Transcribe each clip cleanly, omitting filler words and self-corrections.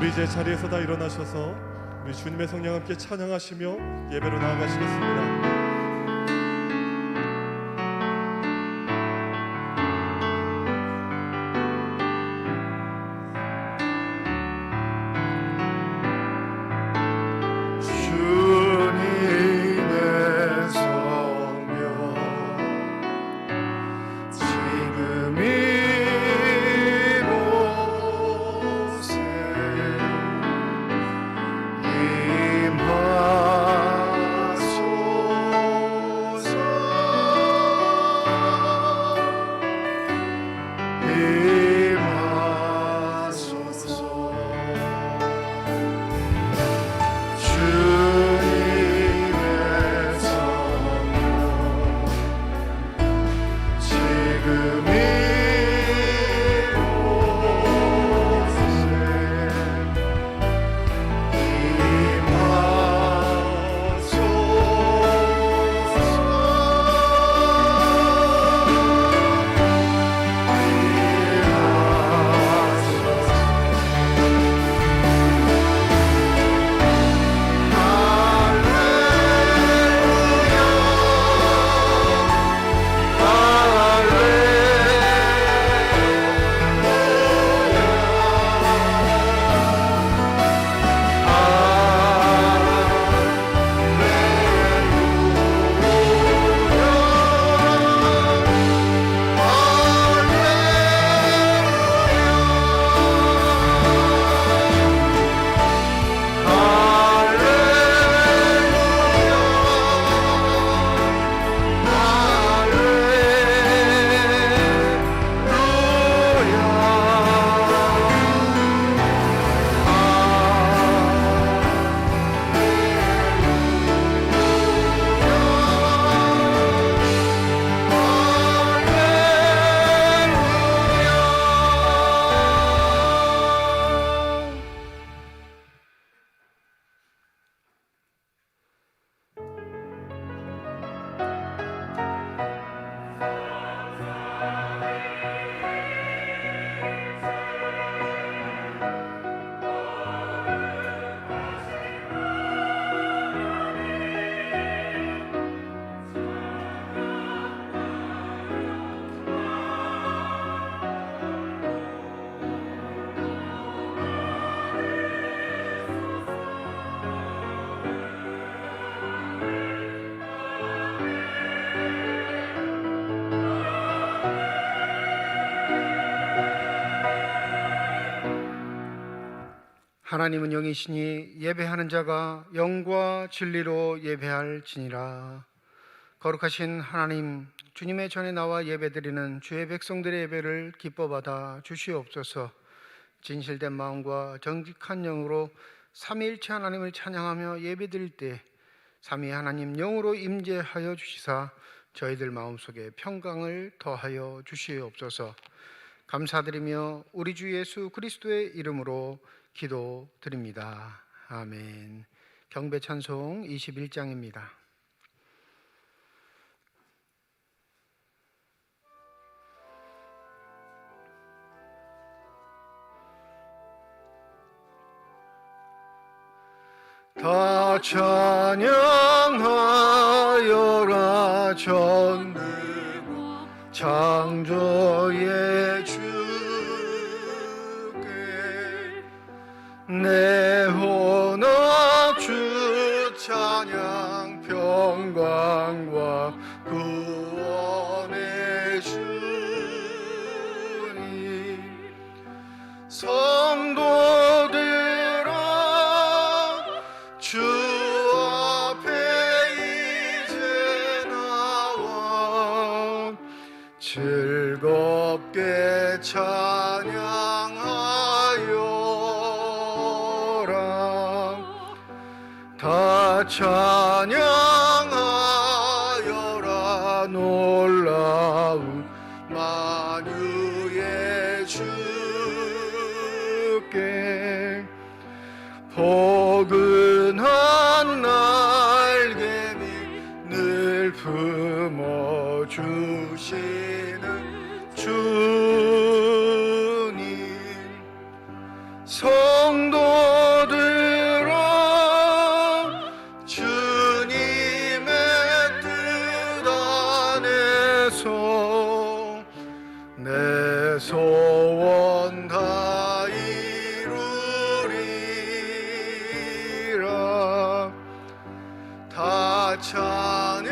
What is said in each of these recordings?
우리 이제 자리에서 다 일어나셔서 우리 주님의 성령 함께 찬양하시며 예배로 나아가시겠습니다. 하나님은 영이시니 예배하는 자가 영과 진리로 예배할지니라. 거룩하신 하나님, 주님의 전에 나와 예배드리는 주의 백성들의 예배를 기뻐 받아 주시옵소서. 진실된 마음과 정직한 영으로 삼위일체 하나님을 찬양하며 예배드릴 때 삼위 하나님 영으로 임재하여 주시사 저희들 마음속에 평강을 더하여 주시옵소서. 감사드리며 우리 주 예수 그리스도의 이름으로 기도드립니다. 아멘. 경배 찬송 21장입니다. 다 찬양하여라 전능과 창조의 주께 내 혼합 주 찬양 평강과 구원의 주님 성도들아 주 앞에 이제 나와 즐겁게 찬양하여라 다 찬양하여라 놀라운 만유의 주께 포근한 날개미 늘 품어주시는 주님 성도들아 주님의 뜻 안에서 내 소원 다 이루리라. 다 찬양하여라.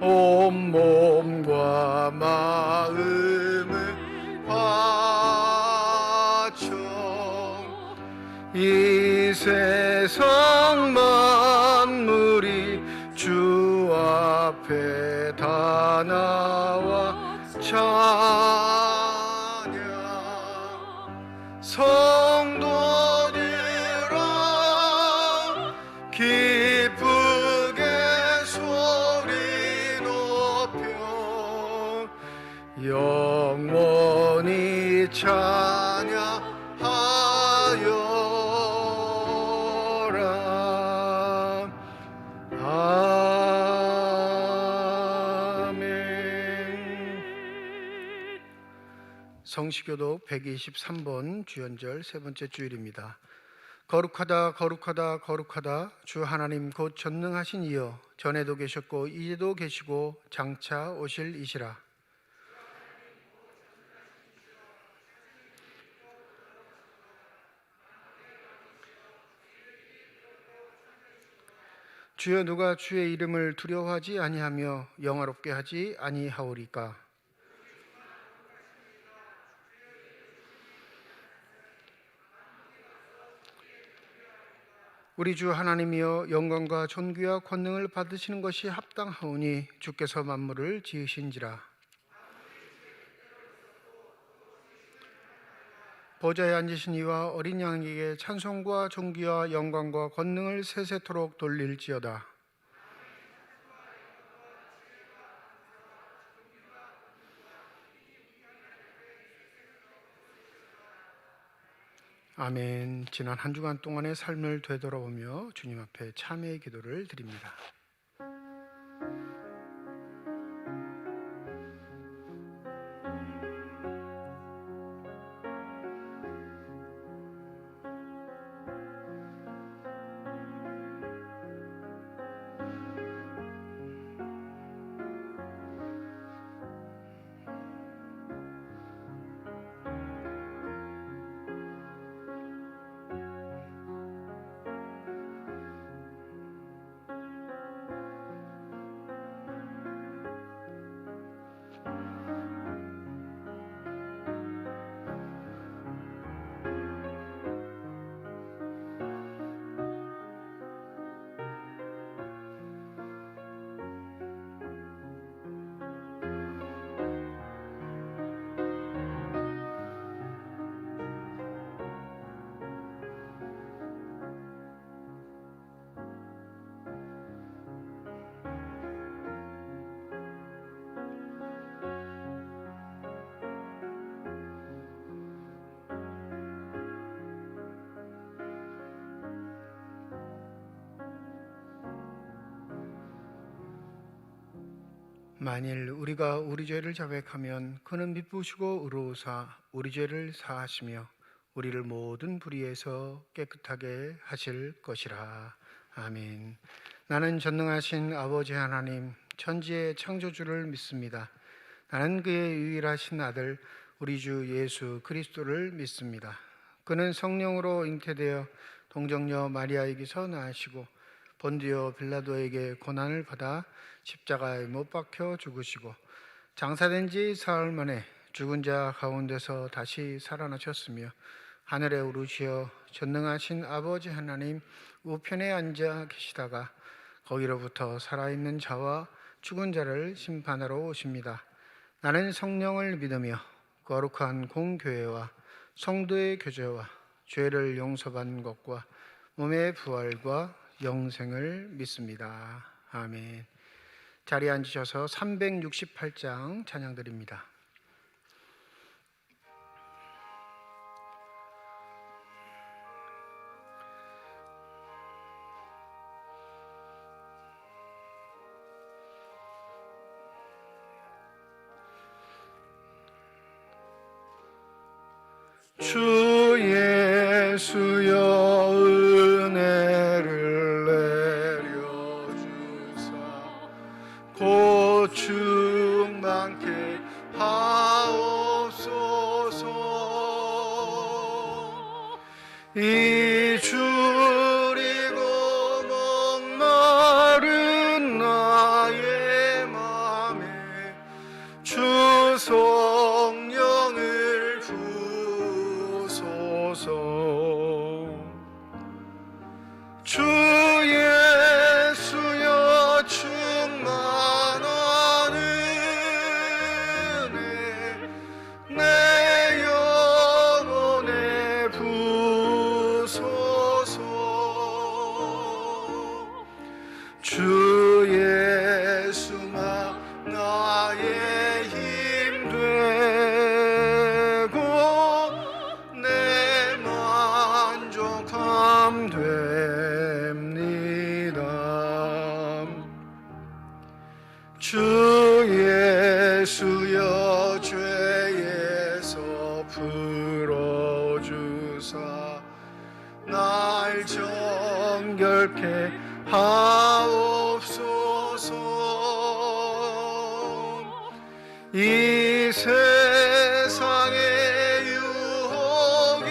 온 몸과 마음을 바쳐 이 세상 만물이 주 앞에 다 나와 찬양. 성도들아 기쁘게 소리 높여 영원히 찬양하여라. 아멘. 성시교독 123번 주연절 세 번째 주일입니다. 거룩하다 거룩하다 거룩하다 주 하나님 곧 전능하신 이여 전에도 계셨고 이제도 계시고 장차 오실 이시라. 주여 누가 주의 이름을 두려워하지 아니하며 영화롭게 하지 아니하오리까. 우리 주 하나님이여 영광과 존귀와 권능을 받으시는 것이 합당하오니 주께서 만물을 지으신지라. 보좌에 앉으신 이와 어린 양에게 찬송과 존귀와 영광과 권능을 세세토록 돌릴지어다. 아멘. 지난 한 주간 동안의 삶을 되돌아보며 주님 앞에 참회의 기도를 드립니다. 만일 우리가 우리 죄를 자백하면 그는 미쁘시고 의로우사 우리 죄를 사하시며 우리를 모든 불의에서 깨끗하게 하실 것이라. 아멘. 나는 전능하신 아버지 하나님 천지의 창조주를 믿습니다. 나는 그의 유일하신 아들 우리 주 예수 그리스도를 믿습니다. 그는 성령으로 잉태되어 동정녀 마리아에게서 나으시고 본디오 빌라도에게 고난을 받아 십자가에 못 박혀 죽으시고 장사된 지 사흘 만에 죽은 자 가운데서 다시 살아나셨으며 하늘에 오르시어 전능하신 아버지 하나님 우편에 앉아 계시다가 거기로부터 살아있는 자와 죽은 자를 심판하러 오십니다. 나는 성령을 믿으며 거룩한 공교회와 성도의 교제와 죄를 용서받는 것과 몸의 부활과 영생을 믿습니다. 아멘. 자리에 앉으셔서 368장 찬양드립니다. 주 예수여 은혜를 내려주사 곧 충만케 하옵소서. 이 줄이고 목마른 나의 맘에 주 성령을 부소서. 주 예수여 충만한 은혜 내 영혼에 부소서. 주 예수만 나의 힘 되고 내 만족함 됩니다. 주 예수여 죄에서 풀어주사 날 정결케 하옵소서. 이 세상의 유혹이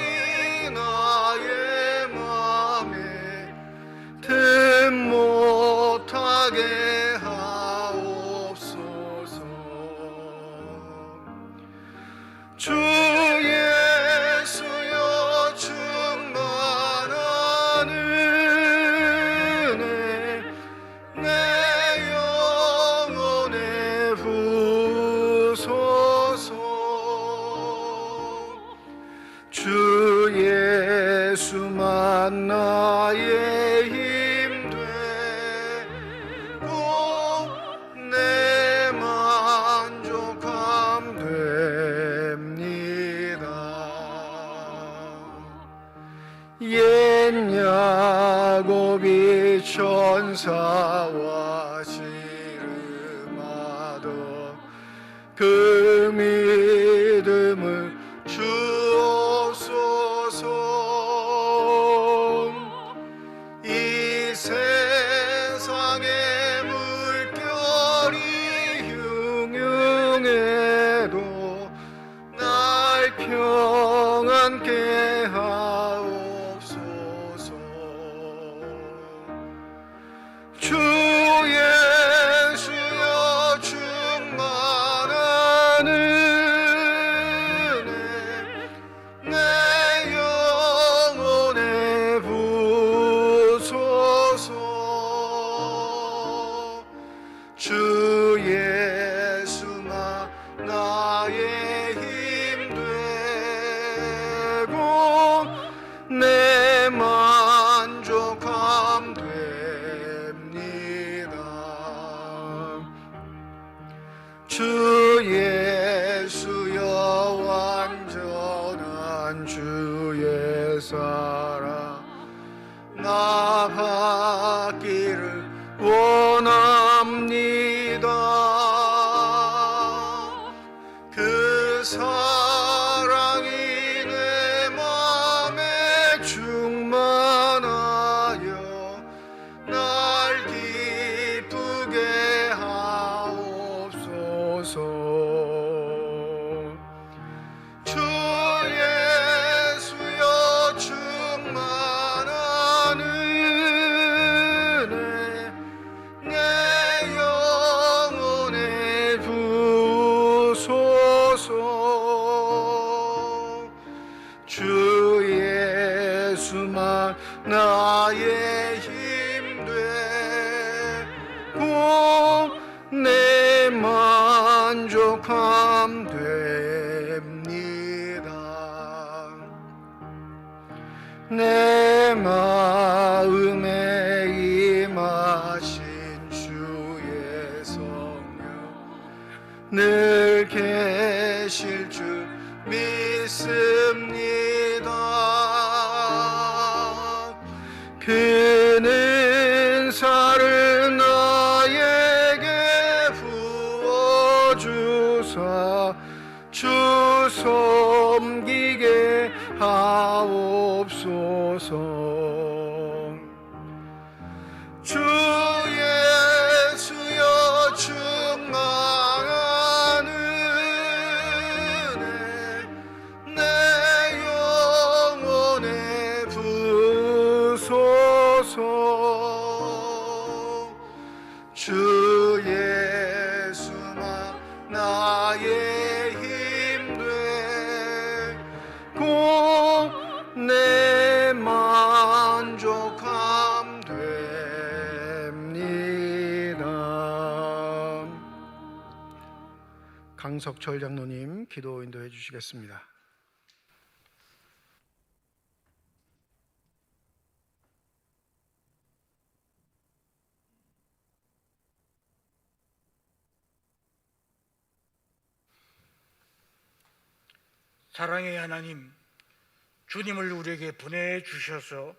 나의 맘에 틈 못하게 하옵소서. 주 예수여 충만한 은혜 내 영혼에 부소서. 주 예수만 나의 힘 되고 내 만족함 됩니다. 옛 야곱이 천사와 씨름하던 그 믿음을 주옵소서. 이 세상의 물결이 흉흉해도 날 평안케 하옵소서. 주 예수여 충만한 은혜 내 영혼에 부소서. 주 예수만 나의 힘 되고 내 만족함 됩니다. 주 예수여 완전한 주의 사랑 나 받기를 원합니다. 그 사랑이 내 맘에 충만하여 날 기쁘게 하옵소서. 주 예수여 충만한 은혜 내 영혼에 부소서. 주 예수만 나의 힘 되고 내 만족함 됩니다. 내 마음에 임하신 주의 성령 늘 계실 줄 믿습니다. 그는 살을 나에게 부어주사 주 섬기게 하옵소서. 주 예수여 충만한 은혜 내 영혼에 부소서. 주 예수만 나의 힘되고 내 만족함 됩니다. 강석철 장로님 기도 인도해 주시겠습니다. 사랑의 하나님, 주님을 우리에게 보내주셔서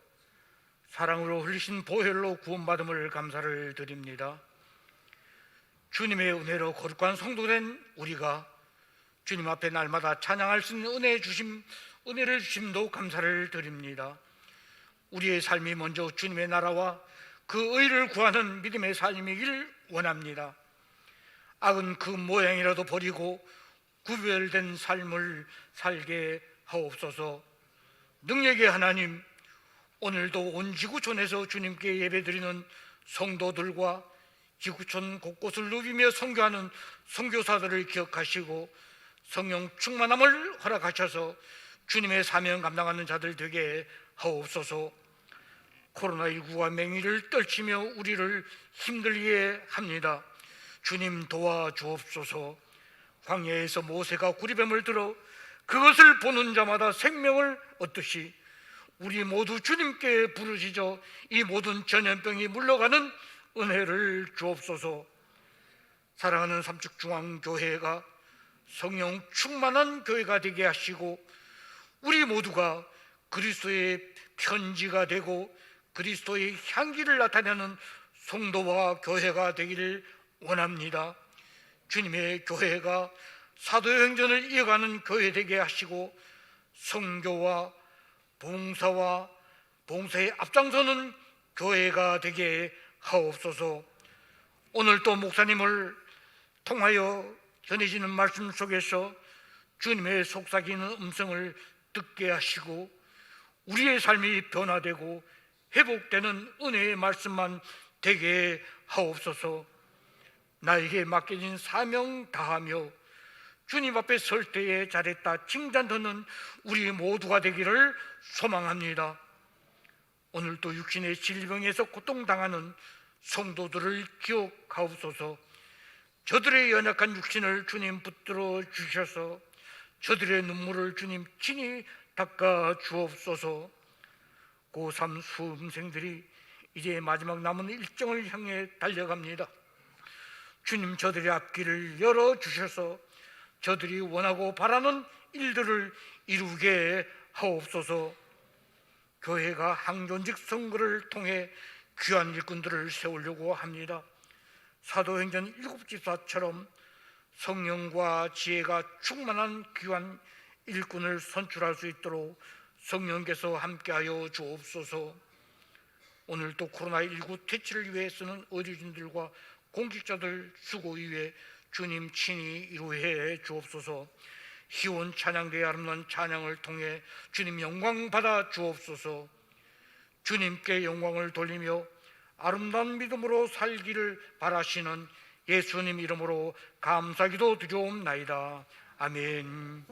사랑으로 흘리신 보혈로 구원받음을 감사를 드립니다. 주님의 은혜로 거룩한 성도된 우리가 주님 앞에 날마다 찬양할 수 있는 은혜를 주심도 감사를 드립니다. 우리의 삶이 먼저 주님의 나라와 그 의를 구하는 믿음의 삶이길 원합니다. 악은 그 모양이라도 버리고 구별된 삶을 살게 하옵소서. 능력의 하나님, 오늘도 온 지구촌에서 주님께 예배드리는 성도들과 지구촌 곳곳을 누비며 선교하는 선교사들을 기억하시고 성령 충만함을 허락하셔서 주님의 사명 감당하는 자들 되게 하옵소서. 코로나19가 맹위를 떨치며 우리를 힘들게 합니다. 주님 도와주옵소서. 광야에서 모세가 구리뱀을 들어 그것을 보는 자마다 생명을 얻듯이 우리 모두 주님께 부르시죠. 이 모든 전염병이 물러가는 은혜를 주옵소서. 사랑하는 삼축중앙교회가 성령 충만한 교회가 되게 하시고 우리 모두가 그리스도의 편지가 되고 그리스도의 향기를 나타내는 성도와 교회가 되기를 원합니다. 주님의 교회가 사도의 행전을 이어가는 교회 되게 하시고 선교와 봉사에 앞장서는 교회가 되게 하옵소서. 오늘 또 목사님을 통하여 전해지는 말씀 속에서 주님의 속삭이는 음성을 듣게 하시고 우리의 삶이 변화되고 회복되는 은혜의 말씀만 되게 하옵소서. 나에게 맡겨진 사명 다하며 주님 앞에 설 때에 잘했다 칭찬 듣는 우리 모두가 되기를 소망합니다. 오늘도 육신의 질병에서 고통당하는 성도들을 기억하옵소서. 저들의 연약한 육신을 주님 붙들어 주셔서 저들의 눈물을 주님 친히 닦아 주옵소서. 고3 수험생들이 이제 마지막 남은 일정을 향해 달려갑니다. 주님 저들의 앞길을 열어주셔서 저들이 원하고 바라는 일들을 이루게 하옵소서. 교회가 항존직 선거를 통해 귀한 일꾼들을 세우려고 합니다. 사도행전 7집사처럼 성령과 지혜가 충만한 귀한 일꾼을 선출할 수 있도록 성령께서 함께하여 주옵소서. 오늘도 코로나19 퇴치를 위해 쓰는 의료진들과 공직자들 수고를 위해 주님 친히 이루해 주옵소서. 희원 찬양대의 아름다운 찬양을 통해 주님 영광 받아 주옵소서. 주님께 영광을 돌리며 아름다운 믿음으로 살기를 바라시는 예수님 이름으로 감사기도 드리옵나이다. 아멘.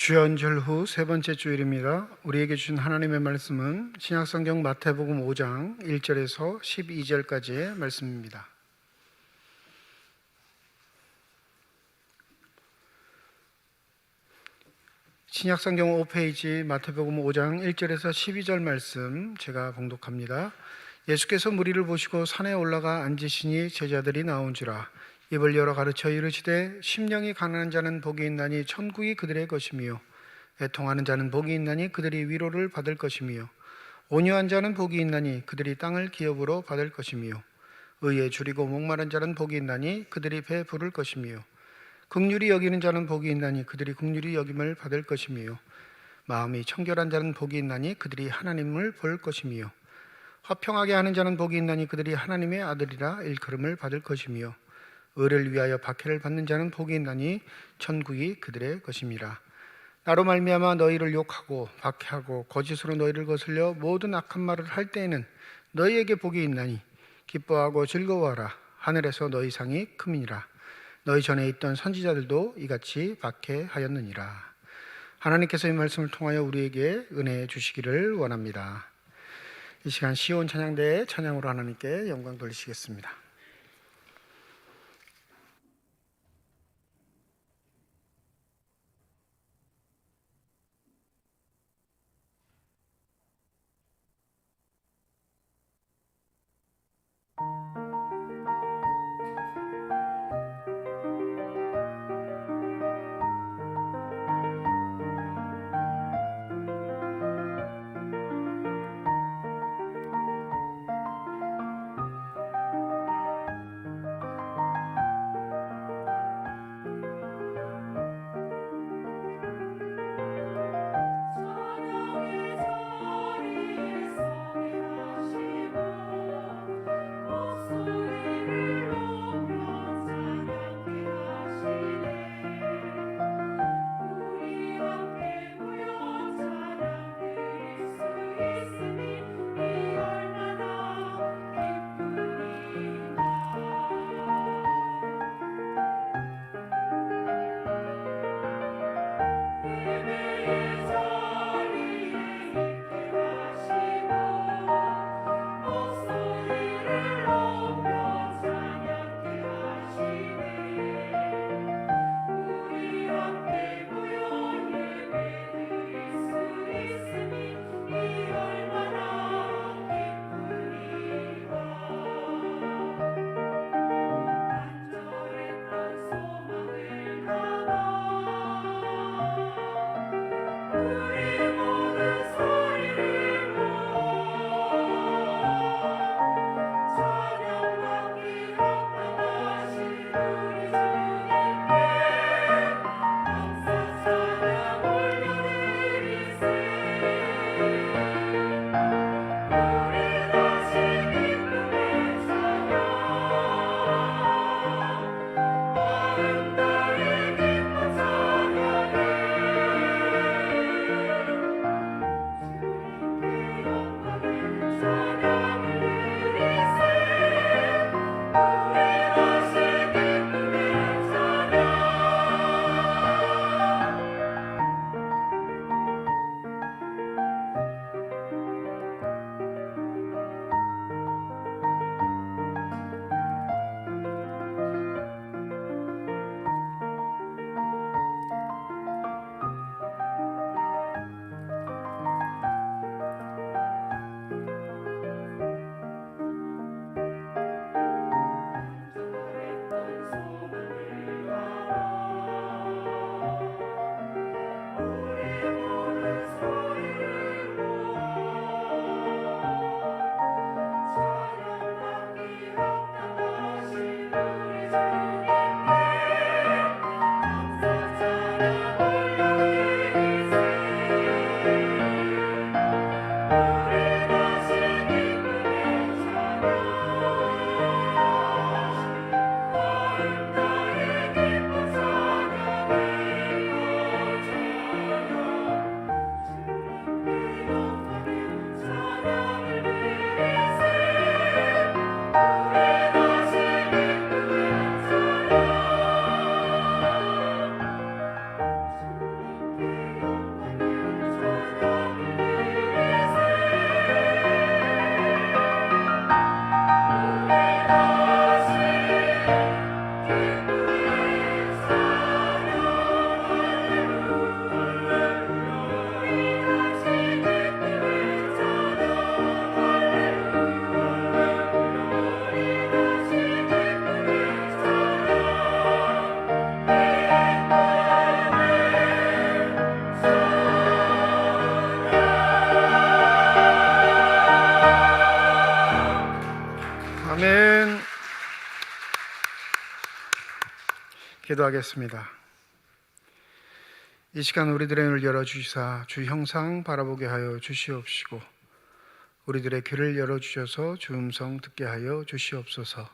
주연절 후 세 번째 주일입니다. 우리에게 주신 하나님의 말씀은 신약성경 마태복음 5장 1절에서 12절까지의 말씀입니다. 신약성경 5페이지 마태복음 5장 1절에서 12절 말씀 제가 봉독합니다. 예수께서 무리를 보시고 산에 올라가 앉으시니 제자들이 나온지라. 입을 열어 가르쳐 이르시되 심령이 가난한 자는 복이 있나니 천국이 그들의 것이며 애통하는 자는 복이 있나니 그들이 위로를 받을 것이며 온유한 자는 복이 있나니 그들이 땅을 기업으로 받을 것이며 의에 줄이고 목마른 자는 복이 있나니 그들이 배 부를 것이며 긍휼히 여기는 자는 복이 있나니 그들이 긍휼히 여김을 받을 것이며 마음이 청결한 자는 복이 있나니 그들이 하나님을 볼 것이며 화평하게 하는 자는 복이 있나니 그들이 하나님의 아들이라 일컬음을 받을 것이며 의를 위하여 박해를 받는 자는 복이 있나니 천국이 그들의 것임이라. 나로 말미암아 너희를 욕하고 박해하고 거짓으로 너희를 거슬려 모든 악한 말을 할 때에는 너희에게 복이 있나니 기뻐하고 즐거워하라. 하늘에서 너희 상이 큼이니라. 너희 전에 있던 선지자들도 이같이 박해하였느니라. 하나님께서 이 말씀을 통하여 우리에게 은혜 주시기를 원합니다. 이 시간 시온 찬양대의 찬양으로 하나님께 영광 돌리시겠습니다. 기도하겠습니다. 이 시간 우리들의 눈을 열어주시사 주 형상 바라보게 하여 주시옵시고 우리들의 귀를 열어주셔서 주 음성 듣게 하여 주시옵소서.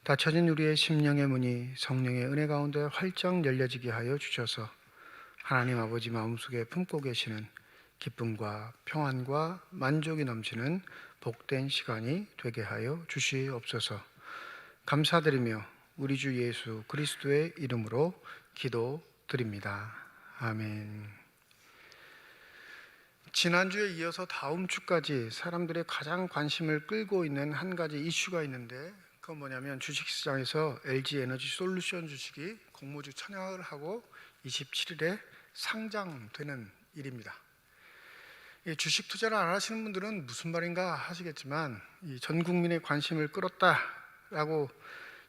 닫혀진 우리의 심령의 문이 성령의 은혜 가운데 활짝 열려지게 하여 주셔서 하나님 아버지 마음속에 품고 계시는 기쁨과 평안과 만족이 넘치는 복된 시간이 되게 하여 주시옵소서. 감사드리며 우리 주 예수 그리스도의 이름으로 기도드립니다. 아멘. 지난주에 이어서 다음 주까지 사람들의 가장 관심을 끌고 있는 한 가지 이슈가 있는데 그건 뭐냐면 주식시장에서 LG에너지솔루션 주식이 공모주 청약을 하고 27일에 상장되는 일입니다. 주식 투자를 안 하시는 분들은 무슨 말인가 하시겠지만 전 국민의 관심을 끌었다라고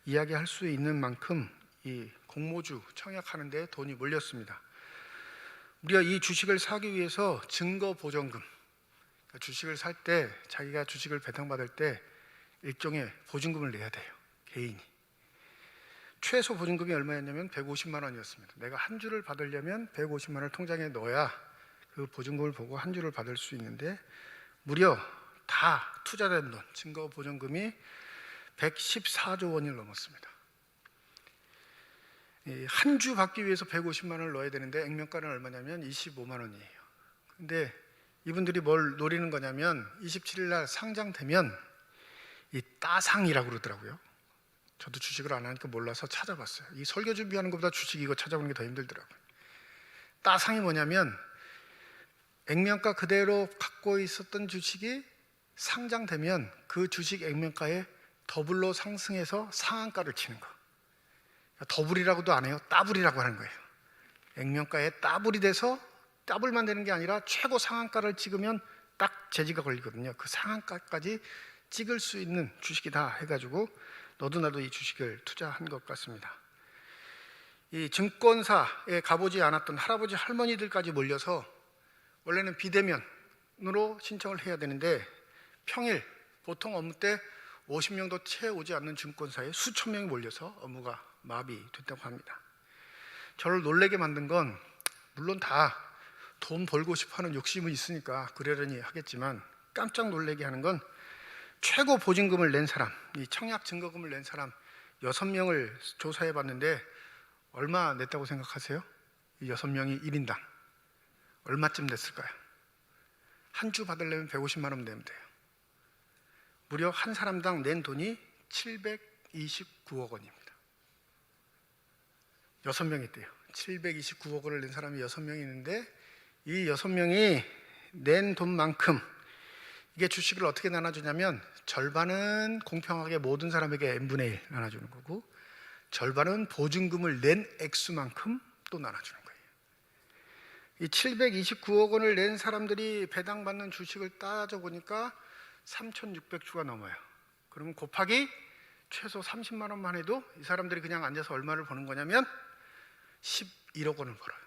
이야기할 수 있는 만큼 이 공모주 청약하는 데 돈이 몰렸습니다. 우리가 이 주식을 사기 위해서 증거보전금, 그러니까 주식을 살 때 자기가 주식을 배당받을 때 일종의 보증금을 내야 돼요. 개인이. 최소 보증금이 얼마였냐면 150만 원이었습니다. 내가 한 주를 받으려면 150만 원을 통장에 넣어야 그 보증금을 보고 한 주를 받을 수 있는데 무려 다 투자된 돈, 증거보증금이 114조 원을 넘었습니다. 한 주 받기 위해서 150만 원을 넣어야 되는데 액면가는 얼마냐면 25만 원이에요. 근데 이분들이 뭘 노리는 거냐면 27일 날 상장되면 이 따상이라고 그러더라고요. 저도 주식을 안 하니까 몰라서 찾아봤어요. 이 설교 준비하는 것보다 주식 이거 찾아보는 게 더 힘들더라고요. 따상이 뭐냐면 액면가 그대로 갖고 있었던 주식이 상장되면 그 주식 액면가에 더블로 상승해서 상한가를 치는 거. 더블이라고도 안 해요. 따블이라고 하는 거예요. 액면가에 따블이 돼서 따블만 되는 게 아니라 최고 상한가를 찍으면 딱 제지가 걸리거든요. 그 상한가까지 찍을 수 있는 주식이다 해가지고 너도 나도 이 주식을 투자한 것 같습니다. 이 증권사에 가보지 않았던 할아버지 할머니들까지 몰려서 원래는 비대면으로 신청을 해야 되는데 평일 보통 업무 때 50명도 채 오지 않는 증권사에 수천 명이 몰려서 업무가 마비됐다고 합니다. 저를 놀라게 만든 건 물론 다 돈 벌고 싶어하는 욕심은 있으니까 그러려니 하겠지만 깜짝 놀라게 하는 건 최고 보증금을 낸 사람, 이 청약 증거금을 낸 사람 6명을 조사해 봤는데 얼마 냈다고 생각하세요? 이 6명이 1인당 얼마쯤 냈을까요? 한 주 받으려면 150만 원 내면 돼요. 무려 한 사람당 낸 돈이 729억 원입니다. 6명이 있대요. 729억 원을 낸 사람이 6명이 있는데 이 6명이 낸 돈만큼 이게 주식을 어떻게 나눠주냐면 절반은 공평하게 모든 사람에게 n분의 1 나눠주는 거고 절반은 보증금을 낸 액수만큼 또 나눠주는 거예요. 이 729억 원을 낸 사람들이 배당받는 주식을 따져보니까 3,600주가 넘어요. 그러면 곱하기 최소 30만 원만 해도 이 사람들이 그냥 앉아서 얼마를 버는 거냐면 11억 원을 벌어요.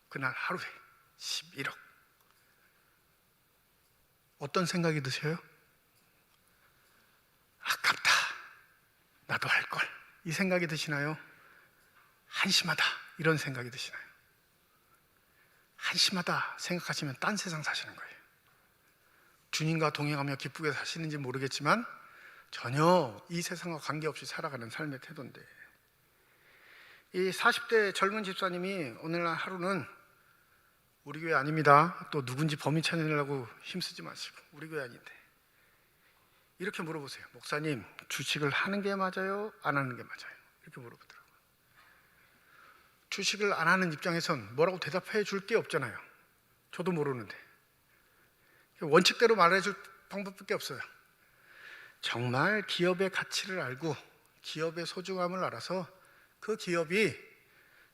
그날 하루에 11억. 어떤 생각이 드세요? 아깝다. 나도 할 걸. 이 생각이 드시나요? 한심하다. 이런 생각이 드시나요? 한심하다 생각하시면 딴 세상 사시는 거예요. 주님과 동행하며 기쁘게 사시는지 모르겠지만 전혀 이 세상과 관계없이 살아가는 삶의 태도인데 이 40대 젊은 집사님이 오늘날 하루는 우리 교회 아닙니다. 또 누군지 범인 찾으려고 힘쓰지 마시고 우리 교회 아닌데 이렇게 물어보세요. 목사님 주식을 하는 게 맞아요? 안 하는 게 맞아요? 이렇게 물어보더라고요. 주식을 안 하는 입장에선 뭐라고 대답해 줄 게 없잖아요. 저도 모르는데 원칙대로 말해줄 방법밖에 없어요. 정말 기업의 가치를 알고 기업의 소중함을 알아서 그 기업이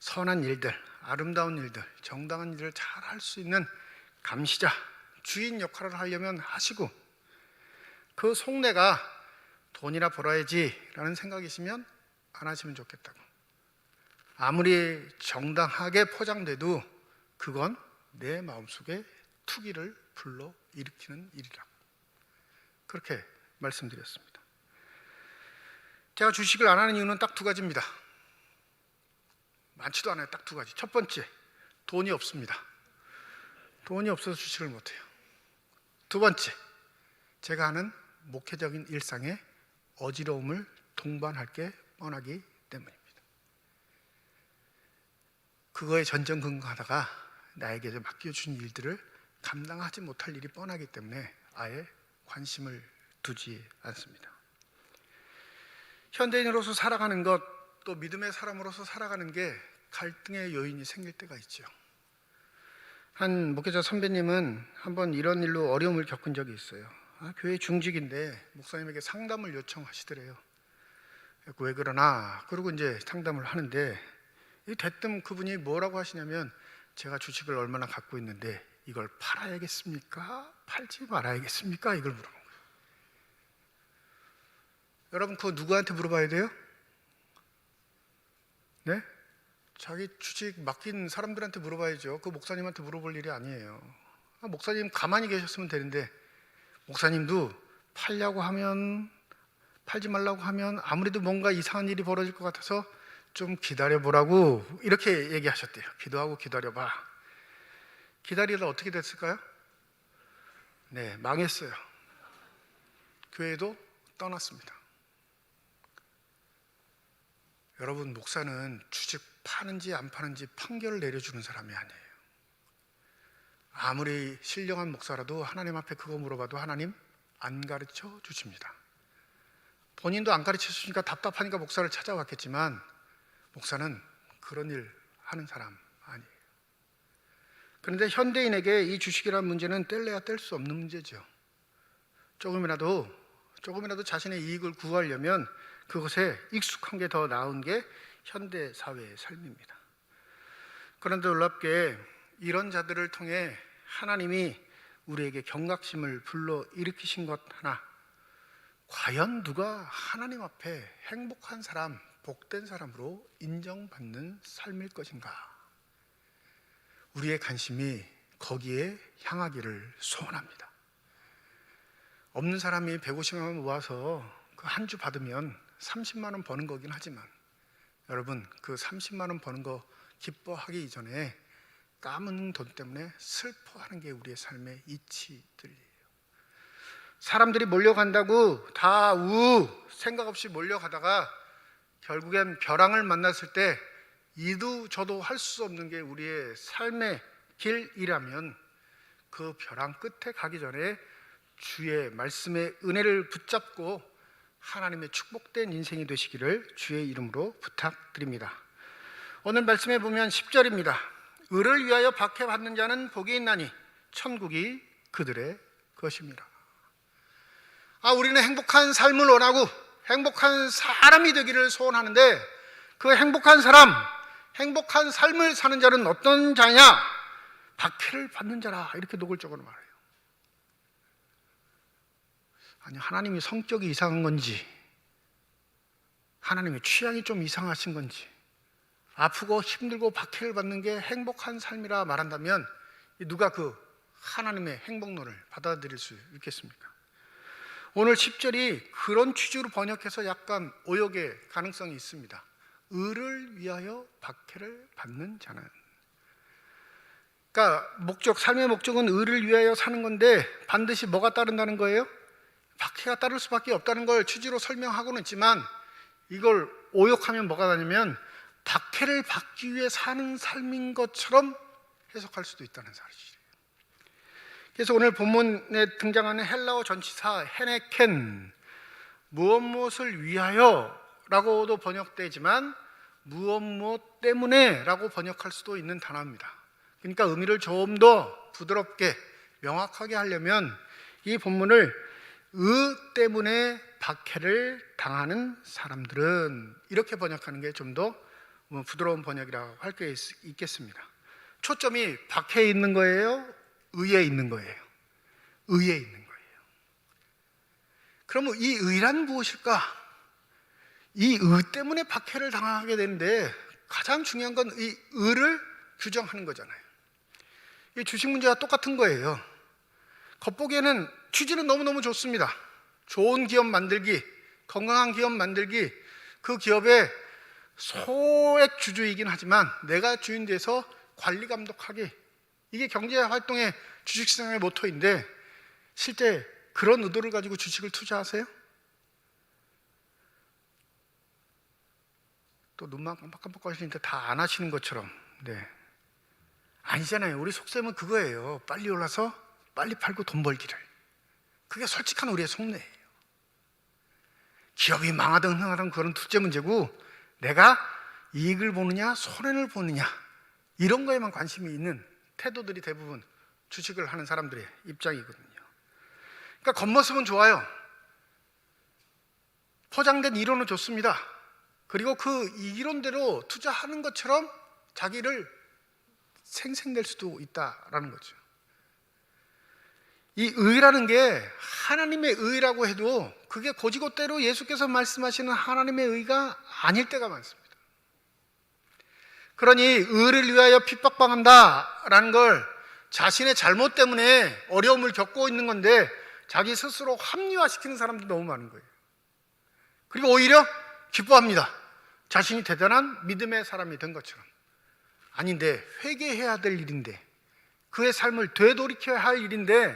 선한 일들, 아름다운 일들, 정당한 일을 잘 할 수 있는 감시자, 주인 역할을 하려면 하시고 그 속내가 돈이나 벌어야지 라는 생각이시면 안 하시면 좋겠다고. 아무리 정당하게 포장돼도 그건 내 마음속에 투기를 불러 일으키는 일이라고 그렇게 말씀드렸습니다. 제가 주식을 안 하는 이유는 딱 두 가지입니다. 많지도 않아요. 딱 두 가지. 첫 번째, 돈이 없습니다. 돈이 없어서 주식을 못해요. 두 번째, 제가 하는 목회적인 일상에 어지러움을 동반할 게 뻔하기 때문입니다. 그거에 전전긍긍하다가 나에게 맡겨준 일들을 감당하지 못할 일이 뻔하기 때문에 아예 관심을 두지 않습니다. 현대인으로서 살아가는 것, 또 믿음의 사람으로서 살아가는 게 갈등의 요인이 생길 때가 있죠. 한 목회자 선배님은 한번 이런 일로 어려움을 겪은 적이 있어요. 교회 중직인데 목사님에게 상담을 요청하시더래요. 왜 그러나? 그러고 이제 상담을 하는데 대뜸 그분이 뭐라고 하시냐면, 제가 주식을 얼마나 갖고 있는데 이걸 팔아야겠습니까? 팔지 말아야겠습니까? 이걸 물어본 거예요. 여러분, 그거 누구한테 물어봐야 돼요? 네? 자기 주식 맡긴 사람들한테 물어봐야죠. 그 목사님한테 물어볼 일이 아니에요. 목사님 가만히 계셨으면 되는데, 목사님도 팔려고 하면, 팔지 말라고 하면 아무래도 뭔가 이상한 일이 벌어질 것 같아서 좀 기다려보라고 이렇게 얘기하셨대요. 기도하고 기다려봐. 기다리다 어떻게 됐을까요? 네, 망했어요. 교회도 떠났습니다. 여러분, 목사는 주식 파는지 안 파는지 판결을 내려주는 사람이 아니에요. 아무리 신령한 목사라도 하나님 앞에 그거 물어봐도 하나님 안 가르쳐 주십니다. 본인도 안 가르쳐 주시니까 답답하니까 목사를 찾아왔겠지만, 목사는 그런 일 하는 사람 아니에요. 그런데 현대인에게 이 주식이라는 문제는 뗄래야 뗄 수 없는 문제죠. 조금이라도 자신의 이익을 구하려면 그것에 익숙한 게 더 나은 게 현대 사회의 삶입니다. 그런데 놀랍게 이런 자들을 통해 하나님이 우리에게 경각심을 불러일으키신 것 하나, 과연 누가 하나님 앞에 행복한 사람, 복된 사람으로 인정받는 삶일 것인가? 우리의 관심이 거기에 향하기를 소원합니다. 없는 사람이 150만 원 모아서 그 한 주 받으면 30만 원 버는 거긴 하지만, 여러분, 그 30만 원 버는 거 기뻐하기 이전에 까먹는 돈 때문에 슬퍼하는 게 우리의 삶의 이치들이에요. 사람들이 몰려간다고 다 생각 없이 몰려가다가 결국엔 벼랑을 만났을 때 이도 저도 할 수 없는 게 우리의 삶의 길이라면, 그 벼랑 끝에 가기 전에 주의 말씀의 은혜를 붙잡고 하나님의 축복된 인생이 되시기를 주의 이름으로 부탁드립니다. 오늘 말씀에 보면 10절입니다. 의를 위하여 박해받는 자는 복이 있나니 천국이 그들의 것입니다. 우리는 행복한 삶을 원하고 행복한 사람이 되기를 소원하는데, 그 행복한 사람, 행복한 삶을 사는 자는 어떤 자냐? 박해를 받는 자라, 이렇게 노골적으로 말해요. 아니, 하나님이 성격이 이상한 건지, 하나님의 취향이 좀 이상하신 건지, 아프고 힘들고 박해를 받는 게 행복한 삶이라 말한다면 누가 그 하나님의 행복론을 받아들일 수 있겠습니까? 오늘 10절이 그런 취지로 번역해서 약간 오역의 가능성이 있습니다. 의를 위하여 박해를 받는 자는, 그러니까 삶의 목적은 의를 위하여 사는 건데 반드시 뭐가 따른다는 거예요? 박해가 따를 수밖에 없다는 걸 취지로 설명하고는 있지만, 이걸 오역하면 뭐가 되냐면 박해를 받기 위해 사는 삶인 것처럼 해석할 수도 있다는 사실이에요. 그래서 오늘 본문에 등장하는 헬라어 전치사 헤네켄, 무엇을 위하여 라고도 번역되지만 무엇 때문에 라고 번역할 수도 있는 단어입니다. 그러니까 의미를 좀 더 부드럽게 명확하게 하려면 이 본문을 의 때문에 박해를 당하는 사람들은, 이렇게 번역하는 게 좀 더 부드러운 번역이라고 할 게 있겠습니다. 초점이 박해에 있는 거예요? 의에 있는 거예요? 의에 있는 거예요. 그러면 이 의란 무엇일까? 이 의 때문에 박해를 당하게 되는데 가장 중요한 건 이 의를 규정하는 거잖아요. 이 주식 문제와 똑같은 거예요. 겉보기에는 취지는 너무너무 좋습니다. 좋은 기업 만들기, 건강한 기업 만들기, 그 기업에 소액 주주이긴 하지만 내가 주인 돼서 관리 감독하기, 이게 경제활동의 주식시장의 모토인데 실제 그런 의도를 가지고 주식을 투자하세요? 또 눈만 깜빡깜빡 하시니까 다 안 하시는 것처럼. 네, 아니잖아요. 우리 속셈은 그거예요. 빨리 올라서 빨리 팔고 돈 벌기를. 그게 솔직한 우리의 속내예요. 기업이 망하든 흥하든 그건 둘째 문제고, 내가 이익을 보느냐 손해를 보느냐 이런 거에만 관심이 있는 태도들이 대부분 주식을 하는 사람들의 입장이거든요. 그러니까 겉모습은 좋아요. 포장된 이론은 좋습니다. 그리고 그 이론대로 투자하는 것처럼 자기를 생생낼 수도 있다라는 거죠. 이 의라는 게 하나님의 의라고 해도 그게 고지고대로 예수께서 말씀하시는 하나님의 의가 아닐 때가 많습니다. 그러니 의를 위하여 핍박당한다라는 걸 자신의 잘못 때문에 어려움을 겪고 있는 건데 자기 스스로 합리화시키는 사람들이 너무 많은 거예요. 그리고 오히려 기뻐합니다. 자신이 대단한 믿음의 사람이 된 것처럼. 아닌데, 회개해야 될 일인데, 그의 삶을 되돌이켜야 할 일인데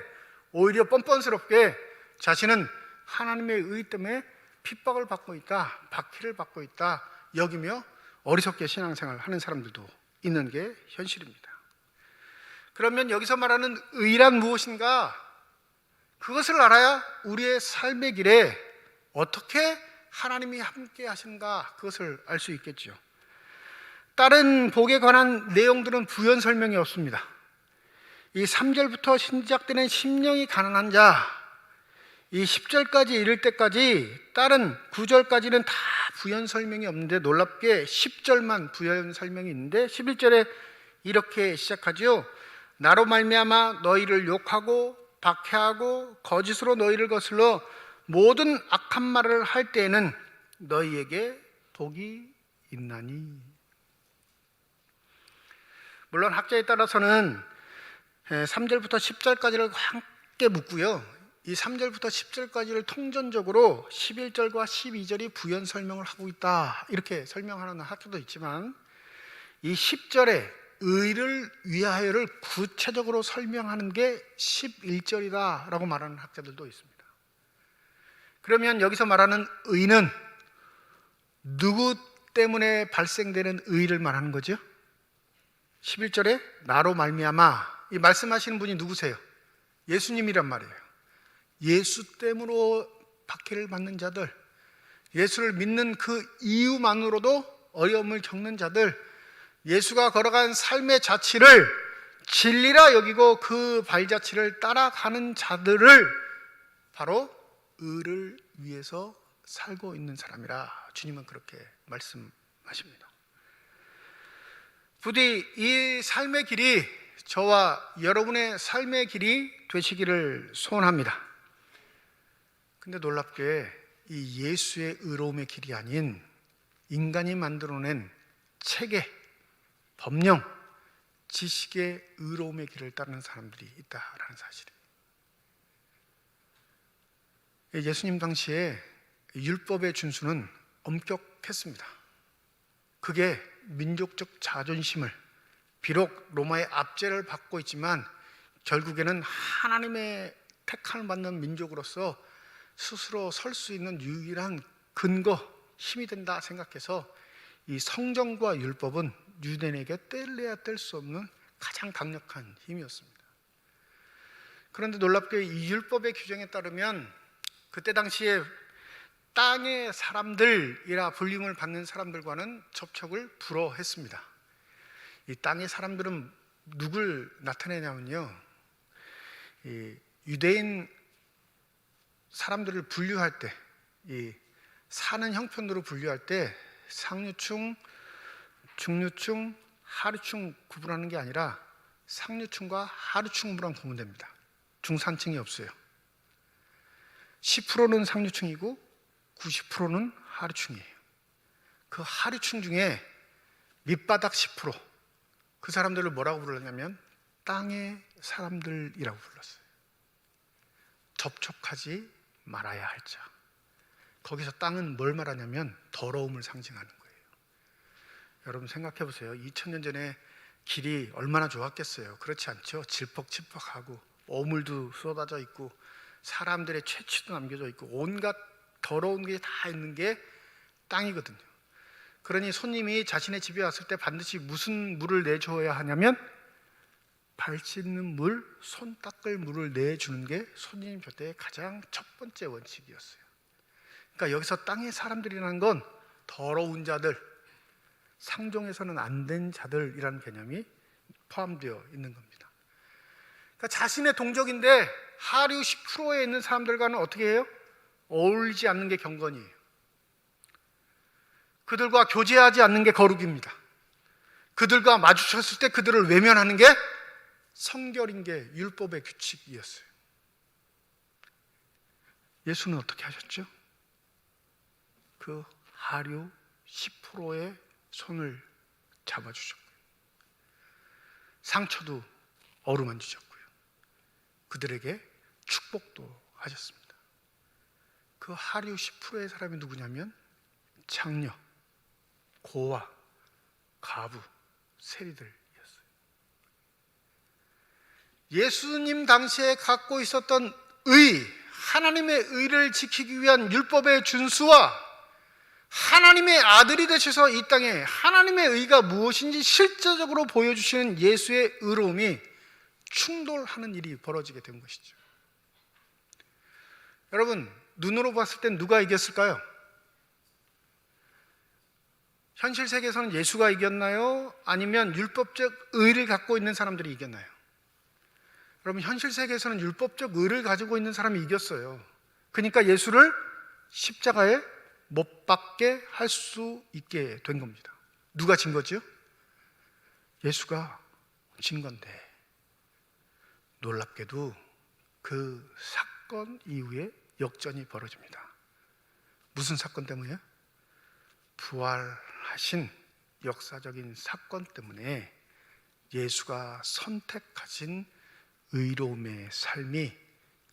오히려 뻔뻔스럽게 자신은 하나님의 의 때문에 핍박을 받고 있다, 박해를 받고 있다 여기며 어리석게 신앙생활을 하는 사람들도 있는 게 현실입니다. 그러면 여기서 말하는 의란 무엇인가? 그것을 알아야 우리의 삶의 길에 어떻게 하나님이 함께 하신가 그것을 알 수 있겠죠. 다른 복에 관한 내용들은 부연 설명이 없습니다. 이 3절부터 시작되는 심령이 가난한 자, 이 10절까지 이를 때까지 다른 9절까지는 다 부연 설명이 없는데 놀랍게 10절만 부연 설명이 있는데 11절에 이렇게 시작하죠. 나로 말미암아 너희를 욕하고 박해하고 거짓으로 너희를 거슬러 모든 악한 말을 할 때에는 너희에게 복이 있나니. 물론 학자에 따라서는 3절부터 10절까지를 함께 묻고요, 이 3절부터 10절까지를 통전적으로 11절과 12절이 부연 설명을 하고 있다 이렇게 설명하는 학자도 있지만, 이 10절에 의를 위하여를 구체적으로 설명하는 게 11절이다 라고 말하는 학자들도 있습니다. 그러면 여기서 말하는 의는 누구 때문에 발생되는 의를 말하는 거죠? 11절에 나로 말미암아, 이 말씀하시는 분이 누구세요? 예수님이란 말이에요. 예수 때문으로 박해를 받는 자들, 예수를 믿는 그 이유만으로도 어려움을 겪는 자들, 예수가 걸어간 삶의 자취를 진리라 여기고 그 발자취를 따라가는 자들을 바로 의를 위해서 살고 있는 사람이라 주님은 그렇게 말씀하십니다. 부디 이 삶의 길이 저와 여러분의 삶의 길이 되시기를 소원합니다. 근데 놀랍게 이 예수의 의로움의 길이 아닌 인간이 만들어낸 체계, 법령, 지식의 의로움의 길을 따르는 사람들이 있다라는 사실이에요. 예수님 당시에 율법의 준수는 엄격했습니다. 그게 민족적 자존심을, 비록 로마의 압제를 받고 있지만 결국에는 하나님의 택함을 받는 민족으로서 스스로 설 수 있는 유일한 근거, 힘이 된다 생각해서 이 성경과 율법은 유대인에게 뗄래야 뗄 수 없는 가장 강력한 힘이었습니다. 그런데 놀랍게 이 율법의 규정에 따르면 그때 당시에 땅의 사람들이라 불림을 받는 사람들과는 접촉을 불허했습니다. 이 땅의 사람들은 누굴 나타내냐면요, 이 유대인 사람들을 분류할 때, 이 사는 형편으로 분류할 때 상류층, 중류층, 하류층 구분하는 게 아니라 상류층과 하류층으로만 구분됩니다. 중산층이 없어요. 10%는 상류층이고 90%는 하류층이에요. 그 하류층 중에 밑바닥 10%, 그 사람들을 뭐라고 불렀냐면 땅의 사람들이라고 불렀어요. 접촉하지 말아야 할 자. 거기서 땅은 뭘 말하냐면 더러움을 상징하는 거예요. 여러분 생각해 보세요. 2000년 전에 길이 얼마나 좋았겠어요. 그렇지 않죠? 질퍽질퍽하고 오물도 쏟아져 있고 사람들의 채취도 남겨져 있고 온갖 더러운 게 다 있는 게 땅이거든요. 그러니 손님이 자신의 집에 왔을 때 반드시 무슨 물을 내줘야 하냐면 발 씻는 물, 손 닦을 물을 내주는 게 손님 곁에 가장 첫 번째 원칙이었어요. 그러니까 여기서 땅의 사람들이라는 건 더러운 자들, 상종해서는 안 된 자들이라는 개념이 포함되어 있는 겁니다. 그러니까 자신의 동족인데 하류 10%에 있는 사람들과는 어떻게 해요? 어울리지 않는 게 경건이에요. 그들과 교제하지 않는 게 거룩입니다. 그들과 마주쳤을 때 그들을 외면하는 게 성결인 게 율법의 규칙이었어요. 예수는 어떻게 하셨죠? 그 하류 10%의 손을 잡아주셨고요. 상처도 어루만지셨고요. 그들에게 축복도 하셨습니다. 그 하류 10%의 사람이 누구냐면 장녀, 고아, 가부, 세리들이었어요. 예수님 당시에 갖고 있었던 의, 하나님의 의를 지키기 위한 율법의 준수와 하나님의 아들이 되셔서 이 땅에 하나님의 의가 무엇인지 실제적으로 보여주시는 예수의 의로움이 충돌하는 일이 벌어지게 된 것이죠. 여러분, 눈으로 봤을 땐 누가 이겼을까요? 현실 세계에서는 예수가 이겼나요? 아니면 율법적 의를 갖고 있는 사람들이 이겼나요? 여러분, 현실 세계에서는 율법적 의를 가지고 있는 사람이 이겼어요. 그러니까 예수를 십자가에 못 박게 할 수 있게 된 겁니다. 누가 진 거죠? 예수가 진 건데, 놀랍게도 그 사건 이후에 역전이 벌어집니다. 무슨 사건 때문에요? 부활하신 역사적인 사건 때문에 예수가 선택하신 의로움의 삶이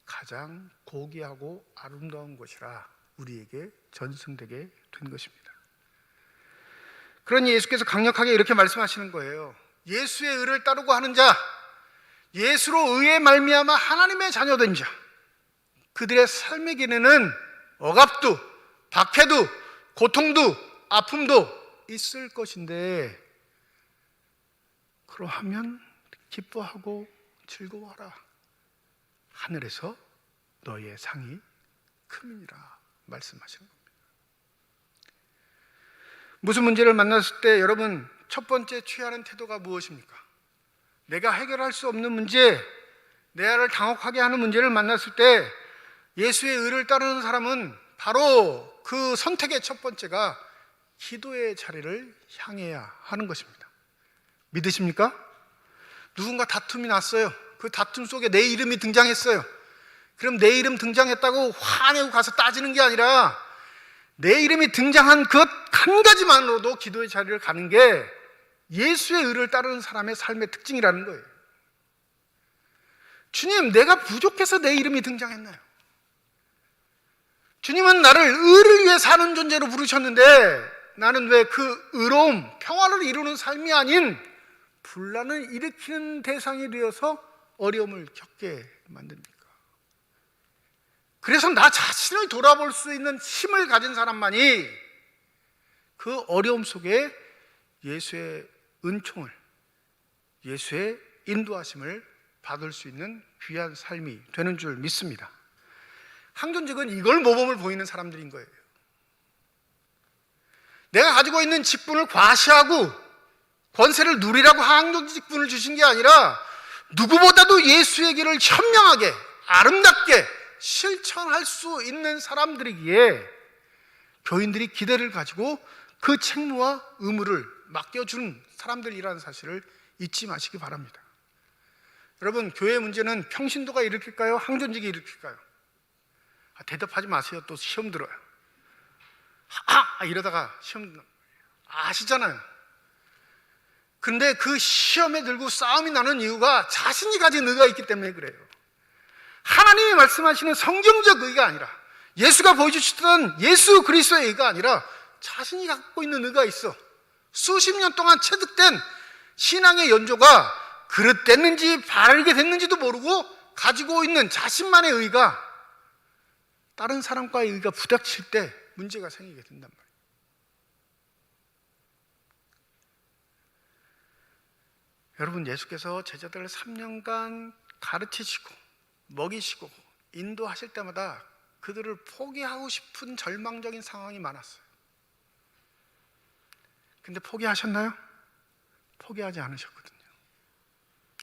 가장 고귀하고 아름다운 것이라 우리에게 전승되게 된 것입니다. 그러니 예수께서 강력하게 이렇게 말씀하시는 거예요. 예수의 의를 따르고 하는 자, 예수로 의에 말미암아 하나님의 자녀된 자, 그들의 삶의 길에는 억압도, 박해도, 고통도, 아픔도 있을 것인데, 그러하면 기뻐하고 즐거워하라. 하늘에서 너의 상이 큼이니라 말씀하시는 겁니다. 무슨 문제를 만났을 때 여러분 첫 번째 취하는 태도가 무엇입니까? 내가 해결할 수 없는 문제, 내를 당혹하게 하는 문제를 만났을 때 예수의 의를 따르는 사람은 바로 그 선택의 첫 번째가 기도의 자리를 향해야 하는 것입니다. 믿으십니까? 누군가 다툼이 났어요. 그 다툼 속에 내 이름이 등장했어요. 그럼 내 이름 등장했다고 화내고 가서 따지는 게 아니라 내 이름이 등장한 그 한 가지만으로도 기도의 자리를 가는 게 예수의 의를 따르는 사람의 삶의 특징이라는 거예요. 주님, 내가 부족해서 내 이름이 등장했나요? 주님은 나를 의를 위해 사는 존재로 부르셨는데 나는 왜 그 의로움, 평화를 이루는 삶이 아닌 분란을 일으키는 대상이 되어서 어려움을 겪게 만듭니까? 그래서 나 자신을 돌아볼 수 있는 힘을 가진 사람만이 그 어려움 속에 예수의 은총을, 예수의 인도하심을 받을 수 있는 귀한 삶이 되는 줄 믿습니다. 항존직은 이걸 모범을 보이는 사람들인 거예요. 내가 가지고 있는 직분을 과시하고 권세를 누리라고 항존직 직분을 주신 게 아니라 누구보다도 예수의 길을 현명하게 아름답게 실천할 수 있는 사람들이기에 교인들이 기대를 가지고 그 책무와 의무를 맡겨준 사람들이라는 사실을 잊지 마시기 바랍니다. 여러분, 교회 문제는 평신도가 일으킬까요? 항존직이 일으킬까요? 대답하지 마세요. 또 시험 들어요. 이러다가 시험 아시잖아요. 근데 그 시험에 들고 싸움이 나는 이유가 자신이 가진 의가 있기 때문에 그래요. 하나님이 말씀하시는 성경적 의가 아니라, 예수가 보여주시던 예수 그리스도의 의가 아니라 자신이 갖고 있는 의가 있어. 수십 년 동안 체득된 신앙의 연조가 그릇됐는지 바르게 됐는지도 모르고 가지고 있는 자신만의 의가 다른 사람과의 의가 부닥칠 때 문제가 생기게 된단 말이에요. 여러분, 예수께서 제자들을 3년간 가르치시고 먹이시고 인도하실 때마다 그들을 포기하고 싶은 절망적인 상황이 많았어요. 근데 포기하셨나요? 포기하지 않으셨거든요.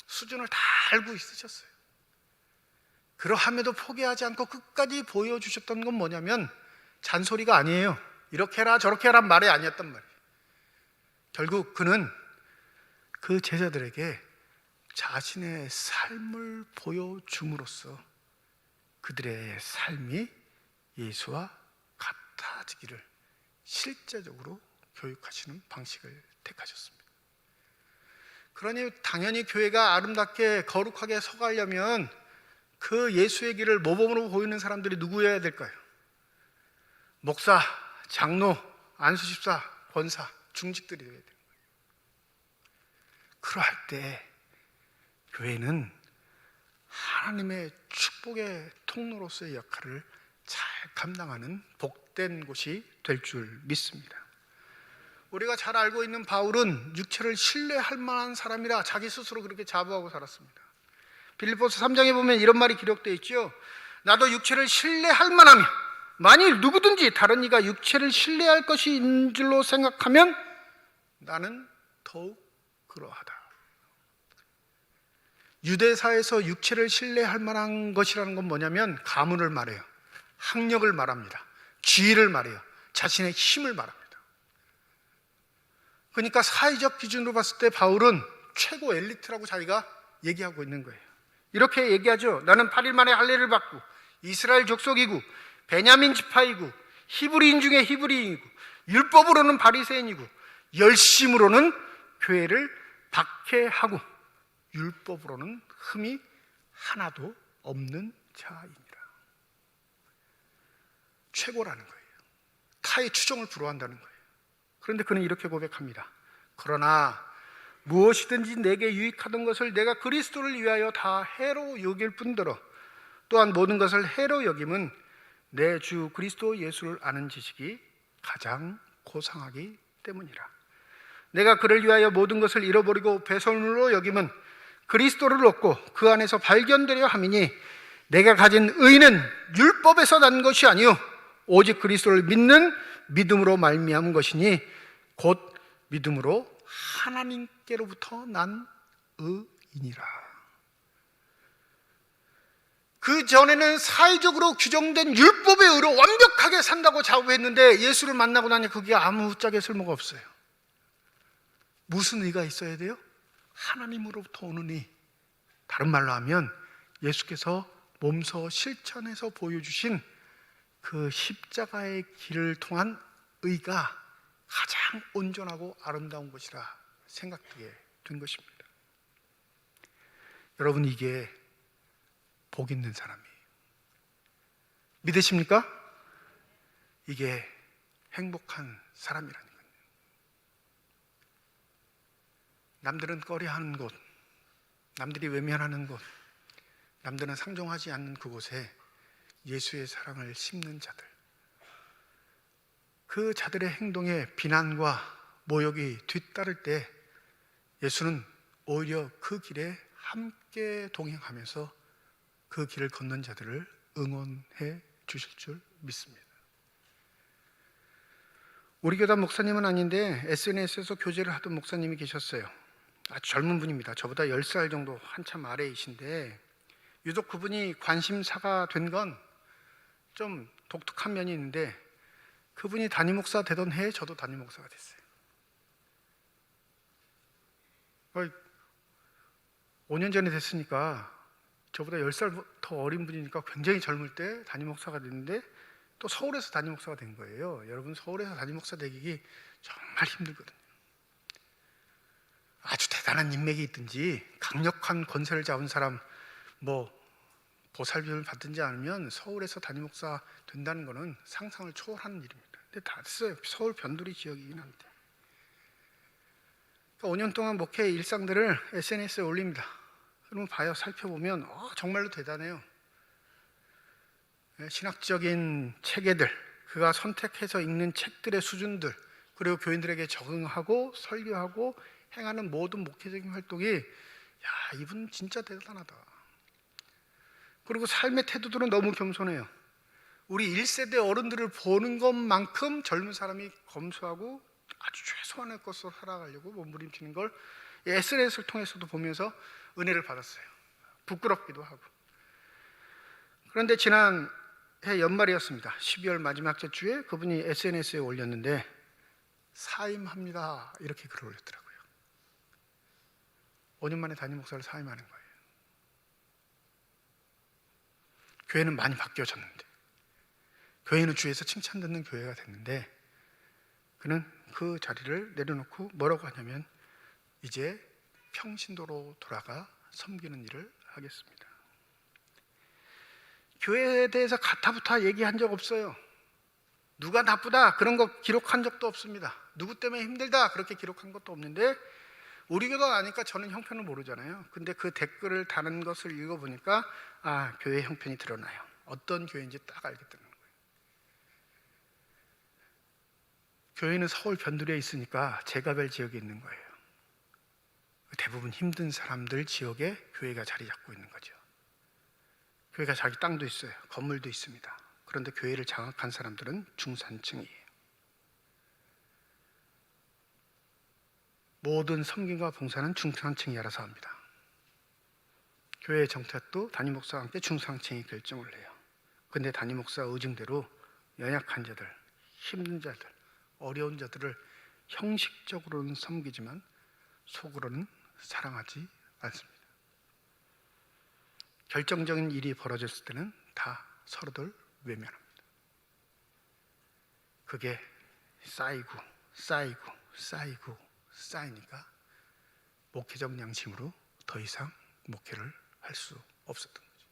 수준을 다 알고 있으셨어요. 그러함에도 포기하지 않고 끝까지 보여주셨던 건 뭐냐면 잔소리가 아니에요. 이렇게 해라 저렇게 해라 말이 아니었단 말이에요. 결국 그는 그 제자들에게 자신의 삶을 보여줌으로써 그들의 삶이 예수와 같아지기를 실제적으로 교육하시는 방식을 택하셨습니다. 그러니 당연히 교회가 아름답게 거룩하게 서가려면 그 예수의 길을 모범으로 보이는 사람들이 누구여야 될까요? 목사, 장로, 안수집사, 권사, 중직들이 되어야 돼요. 그러할 때 교회는 하나님의 축복의 통로로서의 역할을 잘 감당하는 복된 곳이 될 줄 믿습니다. 우리가 잘 알고 있는 바울은 육체를 신뢰할 만한 사람이라 자기 스스로 그렇게 자부하고 살았습니다. 빌립보서 3장에 보면 이런 말이 기록되어 있죠. 나도 육체를 신뢰할 만하며 만일 누구든지 다른 이가 육체를 신뢰할 것이 있는 줄로 생각하면 나는 더욱 그러하다. 유대사에서 육체를 신뢰할 만한 것이라는 건 뭐냐면 가문을 말해요. 학력을 말합니다. 지위를 말해요. 자신의 힘을 말합니다. 그러니까 사회적 기준으로 봤을 때 바울은 최고 엘리트라고 자기가 얘기하고 있는 거예요. 이렇게 얘기하죠. 나는 8일 만에 할례를 받고 이스라엘 족속이고 베냐민 지파이고 히브리인 중에 히브리인이고 율법으로는 바리새인이고 열심으로는 교회를 박해하고 율법으로는 흠이 하나도 없는 자이니라. 최고라는 거예요. 타의 추종을 불허한다는 거예요. 그런데 그는 이렇게 고백합니다. 그러나 무엇이든지 내게 유익하던 것을 내가 그리스도를 위하여 다 해로 여길 뿐더러 또한 모든 것을 해로 여김은 내 주 그리스도 예수를 아는 지식이 가장 고상하기 때문이라. 내가 그를 위하여 모든 것을 잃어버리고 배설물로 여김은 그리스도를 얻고 그 안에서 발견되려 함이니 내가 가진 의는 율법에서 난 것이 아니요 오직 그리스도를 믿는 믿음으로 말미암은 것이니 곧 믿음으로 하나님께로부터 난 의이니라. 그 전에는 사회적으로 규정된 율법의 의로 완벽하게 산다고 자부했는데 예수를 만나고 나니 그게 아무 짝에 쓸모가 없어요. 무슨 의가 있어야 돼요? 하나님으로부터 오는 의. 다른 말로 하면 예수께서 몸소 실천해서 보여주신 그 십자가의 길을 통한 의가 가장 온전하고 아름다운 것이라 생각되게 된 것입니다. 여러분, 이게 복 있는 사람이에요. 믿으십니까? 이게 행복한 사람이라는 거예요. 남들은 꺼려하는 곳, 남들이 외면하는 곳, 남들은 상종하지 않는 그곳에 예수의 사랑을 심는 자들, 그 자들의 행동에 비난과 모욕이 뒤따를 때 예수는 오히려 그 길에 함께 동행하면서 그 길을 걷는 자들을 응원해 주실 줄 믿습니다. 우리 교단 목사님은 아닌데 SNS에서 교제를 하던 목사님이 계셨어요. 아주 젊은 분입니다. 저보다 10살 정도 한참 아래이신데 유독 그분이 관심사가 된 건 좀 독특한 면이 있는데 그분이 담임 목사 되던 해에 저도 담임 목사가 됐어요. 5년 전에 됐으니까 저보다 10살 더 어린 분이니까 굉장히 젊을 때 담임 목사가 됐는데 또 서울에서 담임 목사가 된 거예요. 여러분, 서울에서 담임 목사 되기 정말 힘들거든요. 아주 대단한 인맥이 있든지 강력한 권세를 잡은 사람 보살핌을 받든지 않으면 서울에서 담임 목사 된다는 것은 상상을 초월하는 일입니다. 근데 다 됐어요. 서울 변두리 지역이긴 한데 5년 동안 목회의 일상들을 SNS에 올립니다. 그러면 살펴보면 정말로 대단해요. 신학적인 체계들, 그가 선택해서 읽는 책들의 수준들, 그리고 교인들에게 적응하고 설교하고 행하는 모든 목회적인 활동이 이분 진짜 대단하다. 그리고 삶의 태도들은 너무 겸손해요. 우리 1세대 어른들을 보는 것만큼 젊은 사람이 검소하고 아주 최소한의 것으로 살아가려고 몸부림치는 걸 SNS를 통해서도 보면서 은혜를 받았어요. 부끄럽기도 하고. 그런데 지난해 연말이었습니다. 12월 마지막 주에 그분이 SNS에 올렸는데 사임합니다 이렇게 글을 올렸더라고요. 5년 만에 담임 목사를 사임하는 거예요. 교회는 많이 바뀌어졌는데, 교회는 주위에서 칭찬 듣는 교회가 됐는데, 그는 그 자리를 내려놓고 뭐라고 하냐면 이제 평신도로 돌아가 섬기는 일을 하겠습니다. 교회에 대해서 가타부타 얘기한 적 없어요. 누가 나쁘다 그런 거 기록한 적도 없습니다. 누구 때문에 힘들다 그렇게 기록한 것도 없는데, 우리 교도 아니까 저는 형편을 모르잖아요. 근데 그 댓글을 다는 것을 읽어보니까 교회 형편이 드러나요. 어떤 교회인지 딱 알겠다는 거예요. 교회는 서울 변두리에 있으니까 제가별 지역에 있는 거예요. 대부분 힘든 사람들 지역에 교회가 자리 잡고 있는 거죠. 교회가 자기 땅도 있어요. 건물도 있습니다. 그런데 교회를 장악한 사람들은 중산층이에요. 모든 섬김과 봉사는 중산층이 알아서 합니다. 교회의 정책도 담임 목사와 함께 중산층이 결정을 해요. 근데 담임 목사 의중대로 연약한 자들, 힘든 자들, 어려운 자들을 형식적으로는 섬기지만 속으로는 사랑하지 않습니다. 결정적인 일이 벌어졌을 때는 다 서로들 외면합니다. 그게 쌓이니까 목회적 양심으로 더 이상 목회를 할 수 없었던 거죠.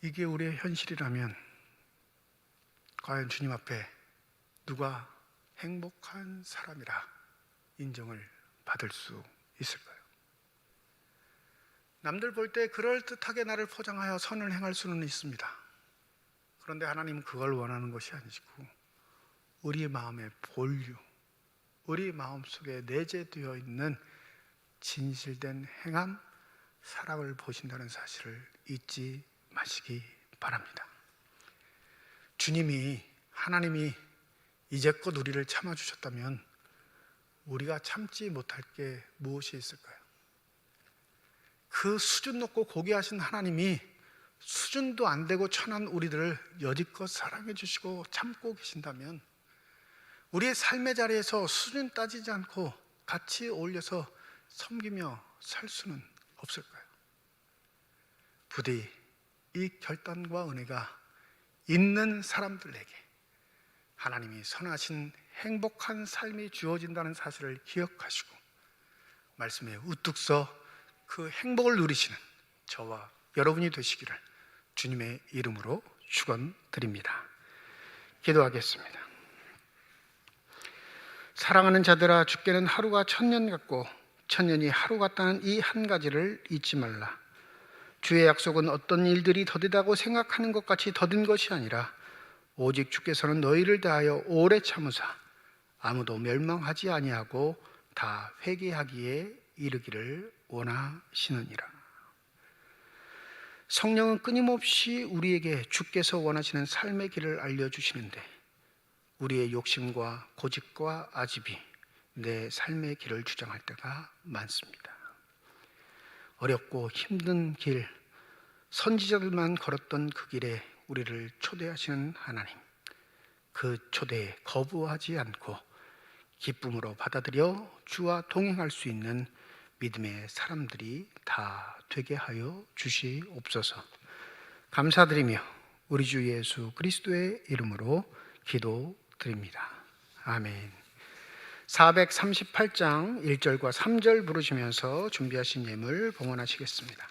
이게 우리의 현실이라면 과연 주님 앞에 누가 행복한 사람이라 인정을 받을 수 있을까요? 남들 볼 때 그럴듯하게 나를 포장하여 선을 행할 수는 있습니다. 그런데 하나님은 그걸 원하는 것이 아니시고 우리의 마음의 본류, 우리 마음속에 내재되어 있는 진실된 행함, 사랑을 보신다는 사실을 잊지 마시기 바랍니다. 하나님이 이제껏 우리를 참아주셨다면 우리가 참지 못할 게 무엇이 있을까요? 그 수준 높고 고귀하신 하나님이 수준도 안 되고 천한 우리들을 여지껏 사랑해 주시고 참고 계신다면 우리의 삶의 자리에서 수준 따지지 않고 같이 어울려서 섬기며 살 수는 없을까요? 부디 이 결단과 은혜가 있는 사람들에게 하나님이 선하신 행복한 삶이 주어진다는 사실을 기억하시고 말씀에 우뚝 서 그 행복을 누리시는 저와 여러분이 되시기를 주님의 이름으로 축원드립니다. 기도하겠습니다. 사랑하는 자들아, 주께는 하루가 1000년 같고 1000년이 하루 같다는 이 한 가지를 잊지 말라. 주의 약속은 어떤 일들이 더디다고 생각하는 것 같이 더딘 것이 아니라 오직 주께서는 너희를 대하여 오래 참으사 아무도 멸망하지 아니하고 다 회개하기에 이르기를 원하시느니라. 성령은 끊임없이 우리에게 주께서 원하시는 삶의 길을 알려주시는데 우리의 욕심과 고집과 아집이 내 삶의 길을 주장할 때가 많습니다. 어렵고 힘든 길, 선지자들만 걸었던 그 길에 우리를 초대하시는 하나님, 그 초대에 거부하지 않고 기쁨으로 받아들여 주와 동행할 수 있는 믿음의 사람들이 다 되게 하여 주시옵소서. 감사드리며 우리 주 예수 그리스도의 이름으로 기도드립니다. 아멘. 438장 1절과 3절 부르시면서 준비하신 예물 봉헌하시겠습니다.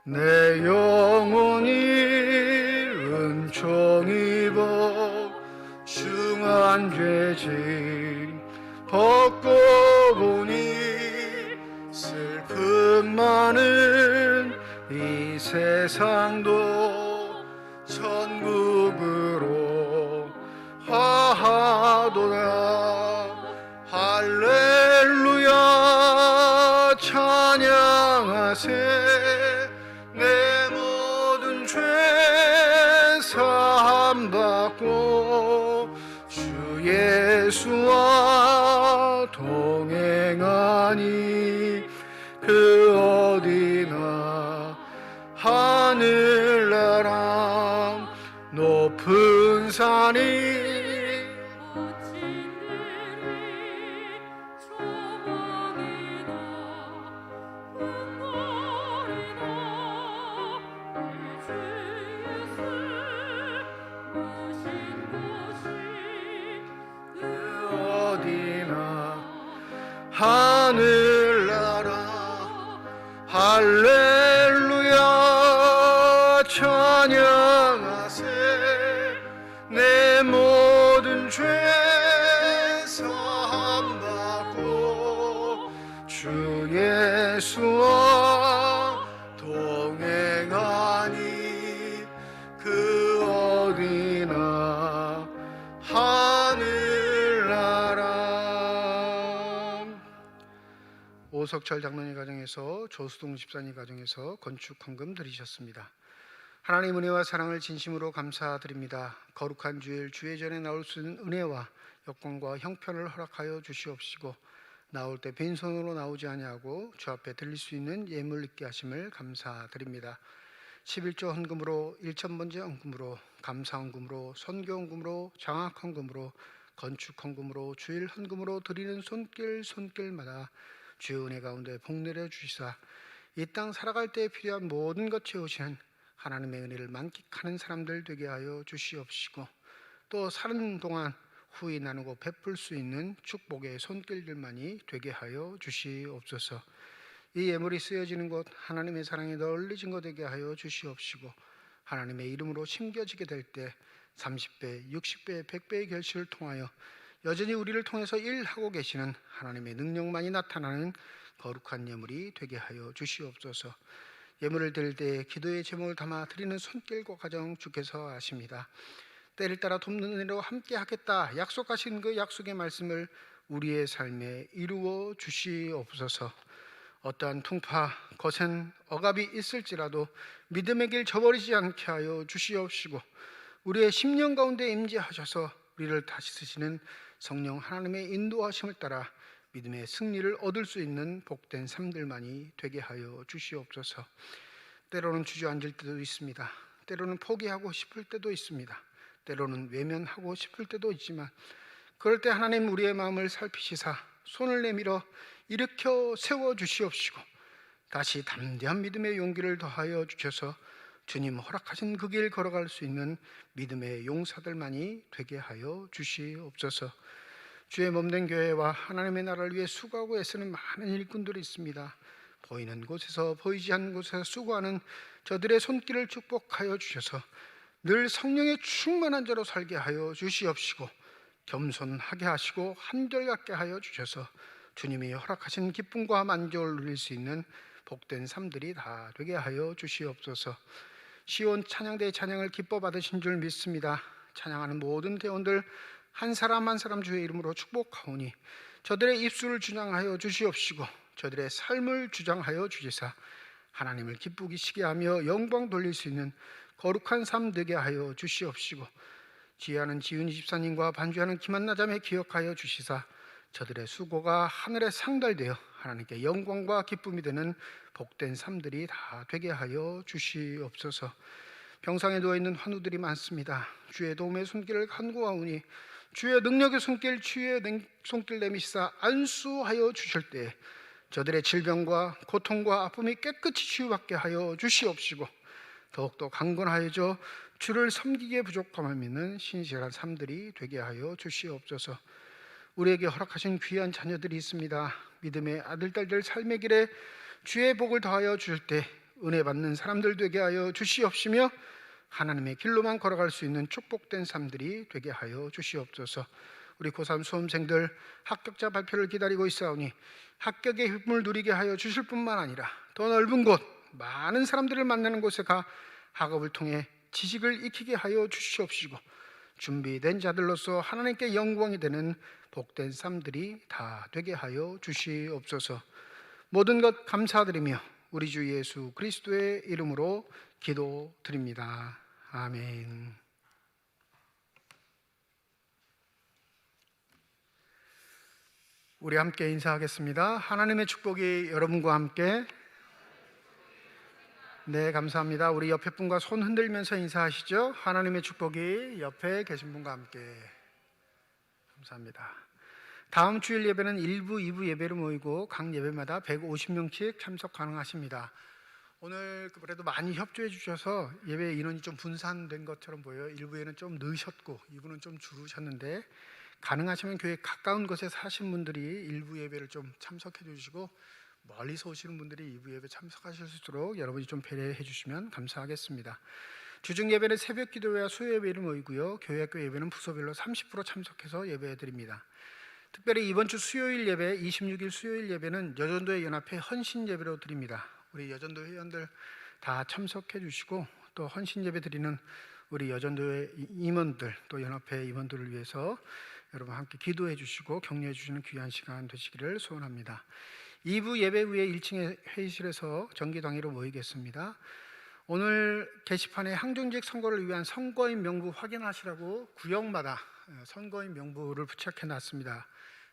내 영혼이 은총 입어 중한 죄짐 벗고 보니 슬픔 많은 이 세상도 천국으로 화하도다. 할렐루야 찬양하세. 내 모든 죄 사함 받고 주 예수와 동행하니 그 어디나 하늘나라 높은 산이 하늘나라. 할렐루야 찬양하세. 내 모든 죄 사함 받고 주 예수와 동행하니 그 어디나 하늘나라. 오석철 장로님 가정에서 조수동 집사님 가정에서 건축 헌금 드리셨습니다. 하나님 은혜와 사랑을 진심으로 감사드립니다. 거룩한 주일 주의 전에 나올 수 있는 은혜와 여건과 형편을 허락하여 주시옵시고 나올 때 빈손으로 나오지 아니하고 주 앞에 드릴 수 있는 예물 있게 하심을 감사드립니다. 11조 헌금으로 1,000번째 헌금으로 감사 헌금으로 선교 헌금으로 장학 헌금으로 건축 헌금으로 주일 헌금으로 드리는 손길마다 주의 은혜 가운데 복내려 주시사 이 땅 살아갈 때 필요한 모든 것 채우시는 하나님의 은혜를 만끽하는 사람들 되게 하여 주시옵시고 또 사는 동안 후히 나누고 베풀 수 있는 축복의 손길들만이 되게 하여 주시옵소서. 이 예물이 쓰여지는 곳 하나님의 사랑이 널리진 것 되게 하여 주시옵시고 하나님의 이름으로 심겨지게 될 때 30배, 60배, 100배의 결실을 통하여 여전히 우리를 통해서 일하고 계시는 하나님의 능력만이 나타나는 거룩한 예물이 되게 하여 주시옵소서. 예물을 드릴 때 기도의 제목을 담아 드리는 손길과 가정 주께서 아십니다. 때를 따라 돕는 은혜로 함께 하겠다 약속하신 그 약속의 말씀을 우리의 삶에 이루어 주시옵소서. 어떠한 퉁파, 거센, 억압이 있을지라도 믿음의 길 저버리지 않게 하여 주시옵시고 우리의 심령 가운데 임재하셔서 우리를 다스리시는 성령 하나님의 인도하심을 따라 믿음의 승리를 얻을 수 있는 복된 삶들만이 되게 하여 주시옵소서. 때로는 주저앉을 때도 있습니다. 때로는 포기하고 싶을 때도 있습니다. 때로는 외면하고 싶을 때도 있지만 그럴 때 하나님 우리의 마음을 살피시사 손을 내밀어 일으켜 세워 주시옵시고 다시 담대한 믿음의 용기를 더하여 주셔서 주님 허락하신 그 길 걸어갈 수 있는 믿음의 용사들만이 되게 하여 주시옵소서. 주의 몸된 교회와 하나님의 나라를 위해 수고하고 애쓰는 많은 일꾼들이 있습니다. 보이는 곳에서 보이지 않는 곳에서 수고하는 저들의 손길을 축복하여 주셔서 늘 성령의 충만한 자로 살게 하여 주시옵시고 겸손하게 하시고 한결같게 하여 주셔서 주님이 허락하신 기쁨과 만족을 누릴 수 있는 복된 삶들이 다 되게 하여 주시옵소서. 시온 찬양대의 찬양을 기뻐 받으신 줄 믿습니다. 찬양하는 모든 대원들 한 사람 한 사람 주의 이름으로 축복하오니 저들의 입술을 주장하여 주시옵시고 저들의 삶을 주장하여 주시사 하나님을 기쁘게 시게 하며 영광 돌릴 수 있는 거룩한 삶 되게 하여 주시옵시고 지혜하는 지은이 집사님과 반주하는 김한나 자매 기억하여 주시사 저들의 수고가 하늘에 상달되어 하나님께 영광과 기쁨이 되는 복된 삶들이 다 되게 하여 주시옵소서. 병상에 누워있는 환우들이 많습니다. 주의 도움의 손길을 간구하오니 주의 능력의 손길, 주의 손길 내미시사 안수하여 주실 때 저들의 질병과 고통과 아픔이 깨끗이 치유받게 하여 주시옵시고 더욱더 강건하여져 주를 섬기기에 부족함을 믿는 신실한 삶들이 되게 하여 주시옵소서. 우리에게 허락하신 귀한 자녀들이 있습니다. 믿음의 아들, 딸들 삶의 길에 주의 복을 더하여 주실 때 은혜 받는 사람들 되게 하여 주시옵시며 하나님의 길로만 걸어갈 수 있는 축복된 삶들이 되게 하여 주시옵소서. 우리 고3 수험생들 합격자 발표를 기다리고 있사오니 합격의 힘을 누리게 하여 주실 뿐만 아니라 더 넓은 곳, 많은 사람들을 만나는 곳에 가 학업을 통해 지식을 익히게 하여 주시옵시고 준비된 자들로서 하나님께 영광이 되는 복된 삶들이 다 되게 하여 주시옵소서. 모든 것 감사드리며 우리 주 예수 그리스도의 이름으로 기도드립니다. 아멘. 우리 함께 인사하겠습니다. 하나님의 축복이 여러분과 함께. 네, 감사합니다. 우리 옆에 분과 손 흔들면서 인사하시죠. 하나님의 축복이 옆에 계신 분과 함께. 감사합니다. 다음 주일 예배는 1부, 2부 예배로 모이고 각 예배마다 150명씩 참석 가능하십니다. 오늘 그래도 많이 협조해 주셔서 예배 인원이 좀 분산된 것처럼 보여요. 1부에는 좀 늦으셨고 2부는 좀 줄으셨는데 가능하시면 교회 가까운 곳에 사신 분들이 1부 예배를 좀 참석해 주시고 멀리서 오시는 분들이 2부 예배 참석하실 수 있도록 여러분이 좀 배려해 주시면 감사하겠습니다. 주중 예배는 새벽 기도회와 수요 예배를 모이고요. 교회학교 예배는 부서별로 30% 참석해서 예배해 드립니다. 특별히 이번 주 수요일 예배, 26일 수요일 예배는 여전도회 연합회 헌신 예배로 드립니다. 우리 여전도 회원들 다 참석해 주시고 또 헌신 예배 드리는 우리 여전도회 임원들 또 연합회 임원들을 위해서 여러분 함께 기도해 주시고 격려해 주시는 귀한 시간 되시기를 소원합니다. 2부 예배 후에 1층의 회의실에서 정기당회로 모이겠습니다. 오늘 게시판에 항정직 선거를 위한 선거인 명부 확인하시라고 구역마다 선거인 명부를 부착해 놨습니다.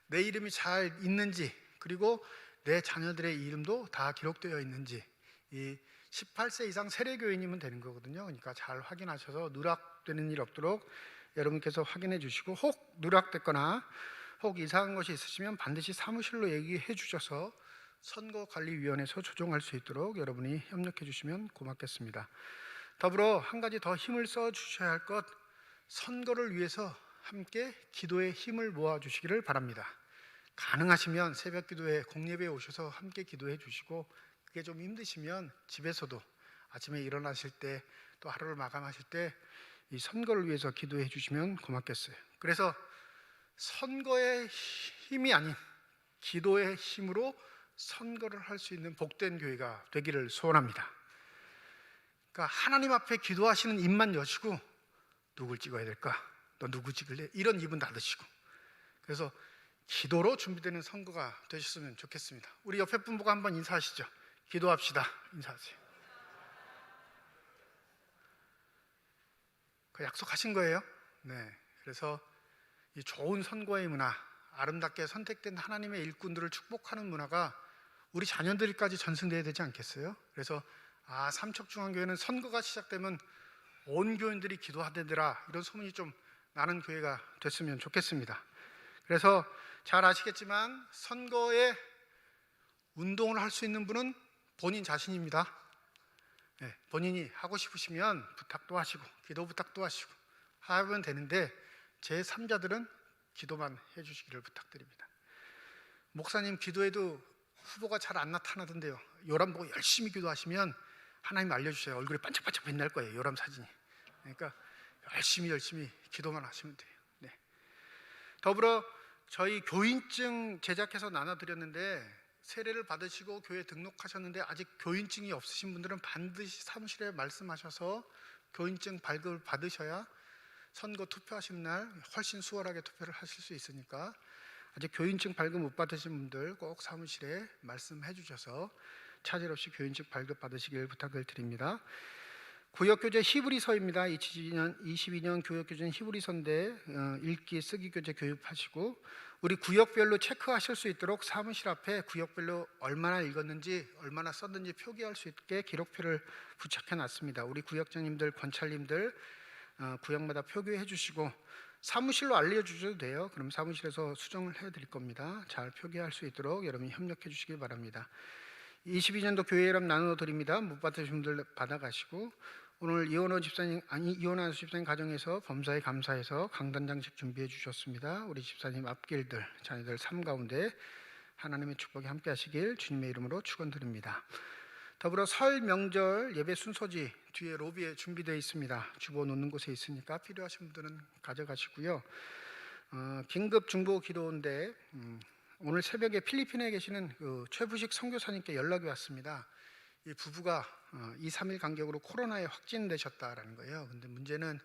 내 이름이 잘 있는지 그리고 내 자녀들의 이름도 다 기록되어 있는지 이 18세 이상 세례교인이면 되는 거거든요. 그러니까 잘 확인하셔서 누락되는 일 없도록 여러분께서 확인해 주시고 혹 누락됐거나 혹 이상한 것이 있으시면 반드시 사무실로 얘기해 주셔서 선거관리위원회에서 조정할 수 있도록 여러분이 협력해 주시면 고맙겠습니다. 더불어 한 가지 더 힘을 써 주셔야 할 것, 선거를 위해서 함께 기도의 힘을 모아 주시기를 바랍니다. 가능하시면 새벽 기도회 공예배에 오셔서 함께 기도해 주시고 그게 좀 힘드시면 집에서도 아침에 일어나실 때 또 하루를 마감하실 때 이 선거를 위해서 기도해 주시면 고맙겠어요. 그래서 선거의 힘이 아닌 기도의 힘으로 선거를 할 수 있는 복된 교회가 되기를 소원합니다. 그러니까 하나님 앞에 기도하시는 입만 여시고 누굴 찍어야 될까? 너 누구 찍을래? 이런 입은 닫으시고 그래서 기도로 준비되는 선거가 되셨으면 좋겠습니다. 우리 옆에 분 보고 한번 인사하시죠. 기도합시다. 인사하세요. 그 약속하신 거예요? 네. 그래서 이 좋은 선거의 문화, 아름답게 선택된 하나님의 일꾼들을 축복하는 문화가 우리 자녀들까지 전승돼야 되지 않겠어요? 그래서 삼척중앙교회는 선거가 시작되면 온 교인들이 기도하되더라 이런 소문이 좀 나는 교회가 됐으면 좋겠습니다. 그래서 잘 아시겠지만 선거에 운동을 할 수 있는 분은 본인 자신입니다. 네, 본인이 하고 싶으시면 부탁도 하시고 기도 부탁도 하시고 하면 되는데 제3자들은 기도만 해주시기를 부탁드립니다. 목사님 기도해도 후보가 잘 안 나타나던데요. 요람 보고 열심히 기도하시면 하나님 알려주세요. 얼굴이 반짝반짝 빛날 거예요. 요람 사진이. 그러니까 열심히 기도만 하시면 돼요. 네. 더불어 저희 교인증 제작해서 나눠드렸는데 세례를 받으시고 교회 등록하셨는데 아직 교인증이 없으신 분들은 반드시 사무실에 말씀하셔서 교인증 발급을 받으셔야 선거 투표하시는 날 훨씬 수월하게 투표를 하실 수 있으니까 아직 교인증 발급 못 받으신 분들 꼭 사무실에 말씀해 주셔서 차질 없이 교인증 발급 받으시길 부탁을 드립니다. 구역교재 히브리서입니다. 22년 구역교재는 히브리서인데 읽기 쓰기 교재 교육하시고 우리 구역별로 체크하실 수 있도록 사무실 앞에 구역별로 얼마나 읽었는지 얼마나 썼는지 표기할 수 있게 기록표를 부착해 놨습니다. 우리 구역장님들 권찰님들 구역마다 표기해 주시고 사무실로 알려주셔도 돼요. 그럼 사무실에서 수정을 해드릴 겁니다. 잘 표기할 수 있도록 여러분이 협력해 주시길 바랍니다. 22년도 교회 이름 나누어 드립니다. 못 받으신 분들 받아가시고 오늘 이원호 집사님 가정에서 범사에 감사해서 강단장식 준비해 주셨습니다. 우리 집사님 앞길들 자녀들 삶 가운데 하나님의 축복이 함께 하시길 주님의 이름으로 축원드립니다. 더불어 설 명절 예배 순서지 뒤에 로비에 준비되어 있습니다. 주보 놓는 곳에 있으니까 필요하신 분들은 가져가시고요. 긴급 중보 기도인데 오늘 새벽에 필리핀에 계시는 최부식 선교사님께 연락이 왔습니다. 이 부부가 2, 3일 간격으로 코로나에 확진되셨다라는 거예요. 근데 문제는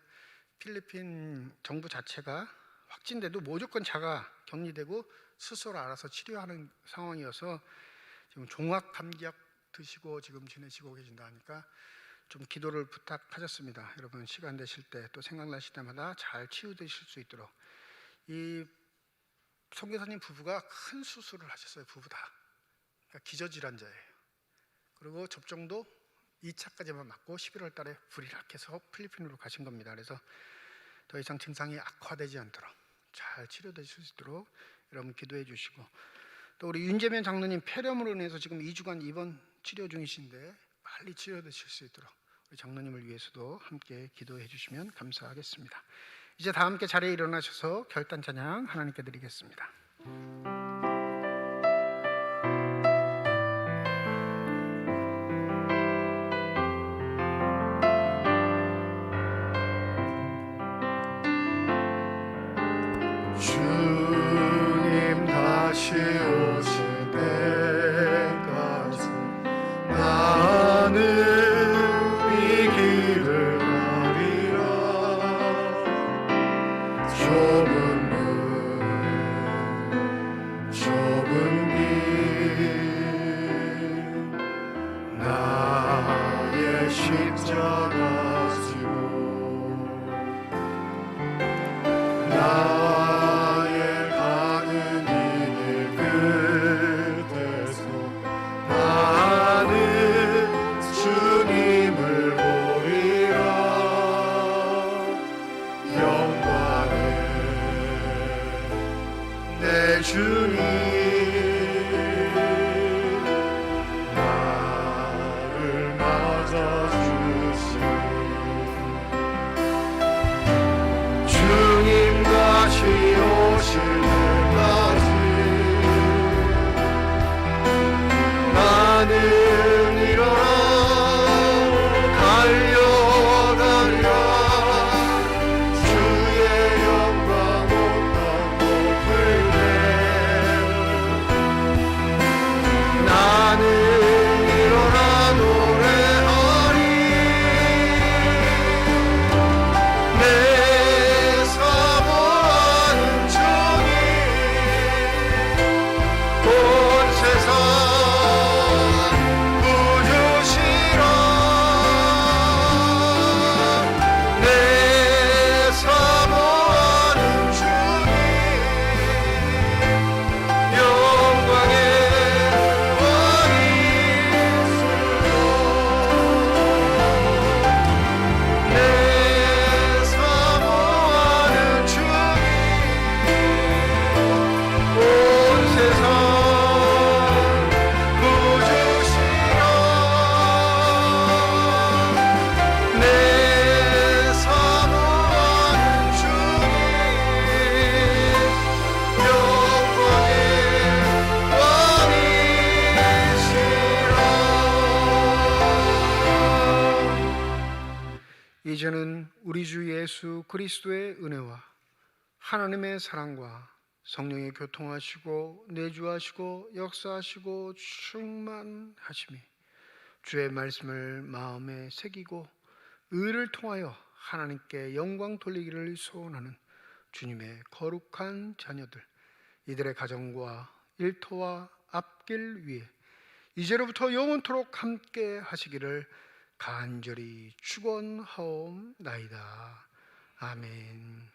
필리핀 정부 자체가 확진돼도 무조건 자가 격리되고 스스로 알아서 치료하는 상황이어서 지금 종합 감기약 드시고 지금 지내시고 계신다 하니까 좀 기도를 부탁하셨습니다. 여러분 시간 되실 때 또 생각나실 때마다 잘 치유되실 수 있도록. 이 선교사님 부부가 큰 수술을 하셨어요. 부부 다. 그러니까 기저질환자예요. 그리고 접종도 2차까지만 맞고 11월 달에 불이락해서 필리핀으로 가신 겁니다. 그래서 더 이상 증상이 악화되지 않도록 잘 치료되실 수 있도록 여러분 기도해 주시고, 또 우리 윤재면 장로님 폐렴으로 인해서 지금 2주간 입원 치료 중이신데 빨리 치료되실 수 있도록 우리 장로님을 위해서도 함께 기도해 주시면 감사하겠습니다. 이제 다 함께 자리에 일어나셔서 결단 찬양 하나님께 드리겠습니다. 주님 다시 오실 때까지 나는 이 길을 가리라. 좁은 문 좁은 길 나의 십자가 지고 나의 가는 이 길 끝에서 나는 주님을 보리라. 영광의 내 주님 나를 맞아주시니 주님 다시 오실 때까지 나는 일어나 달려 주의 영광 온 땅 높을 때 나는 일어나 노래하리. 내 사모하는 주님 온 세상 구주시라. 내 사모하는 주님 영광의 왕이시여. 내 사모하는 주님 온 세상 구주시라. 내 사모하는 주님 영광의 왕이시라. 이제는 우리 주 예수 그리스도의 은혜와 하나님의 사랑과 성령의 교통하시고 내주하시고 역사하시고 충만하심이 주의 말씀을 마음에 새기고 의를 통하여 하나님께 영광 돌리기를 소원하는 주님의 거룩한 자녀들, 이들의 가정과 일터와 앞길 위에 이제로부터 영원토록 함께 하시기를 간절히 축원하옵나이다. 아멘.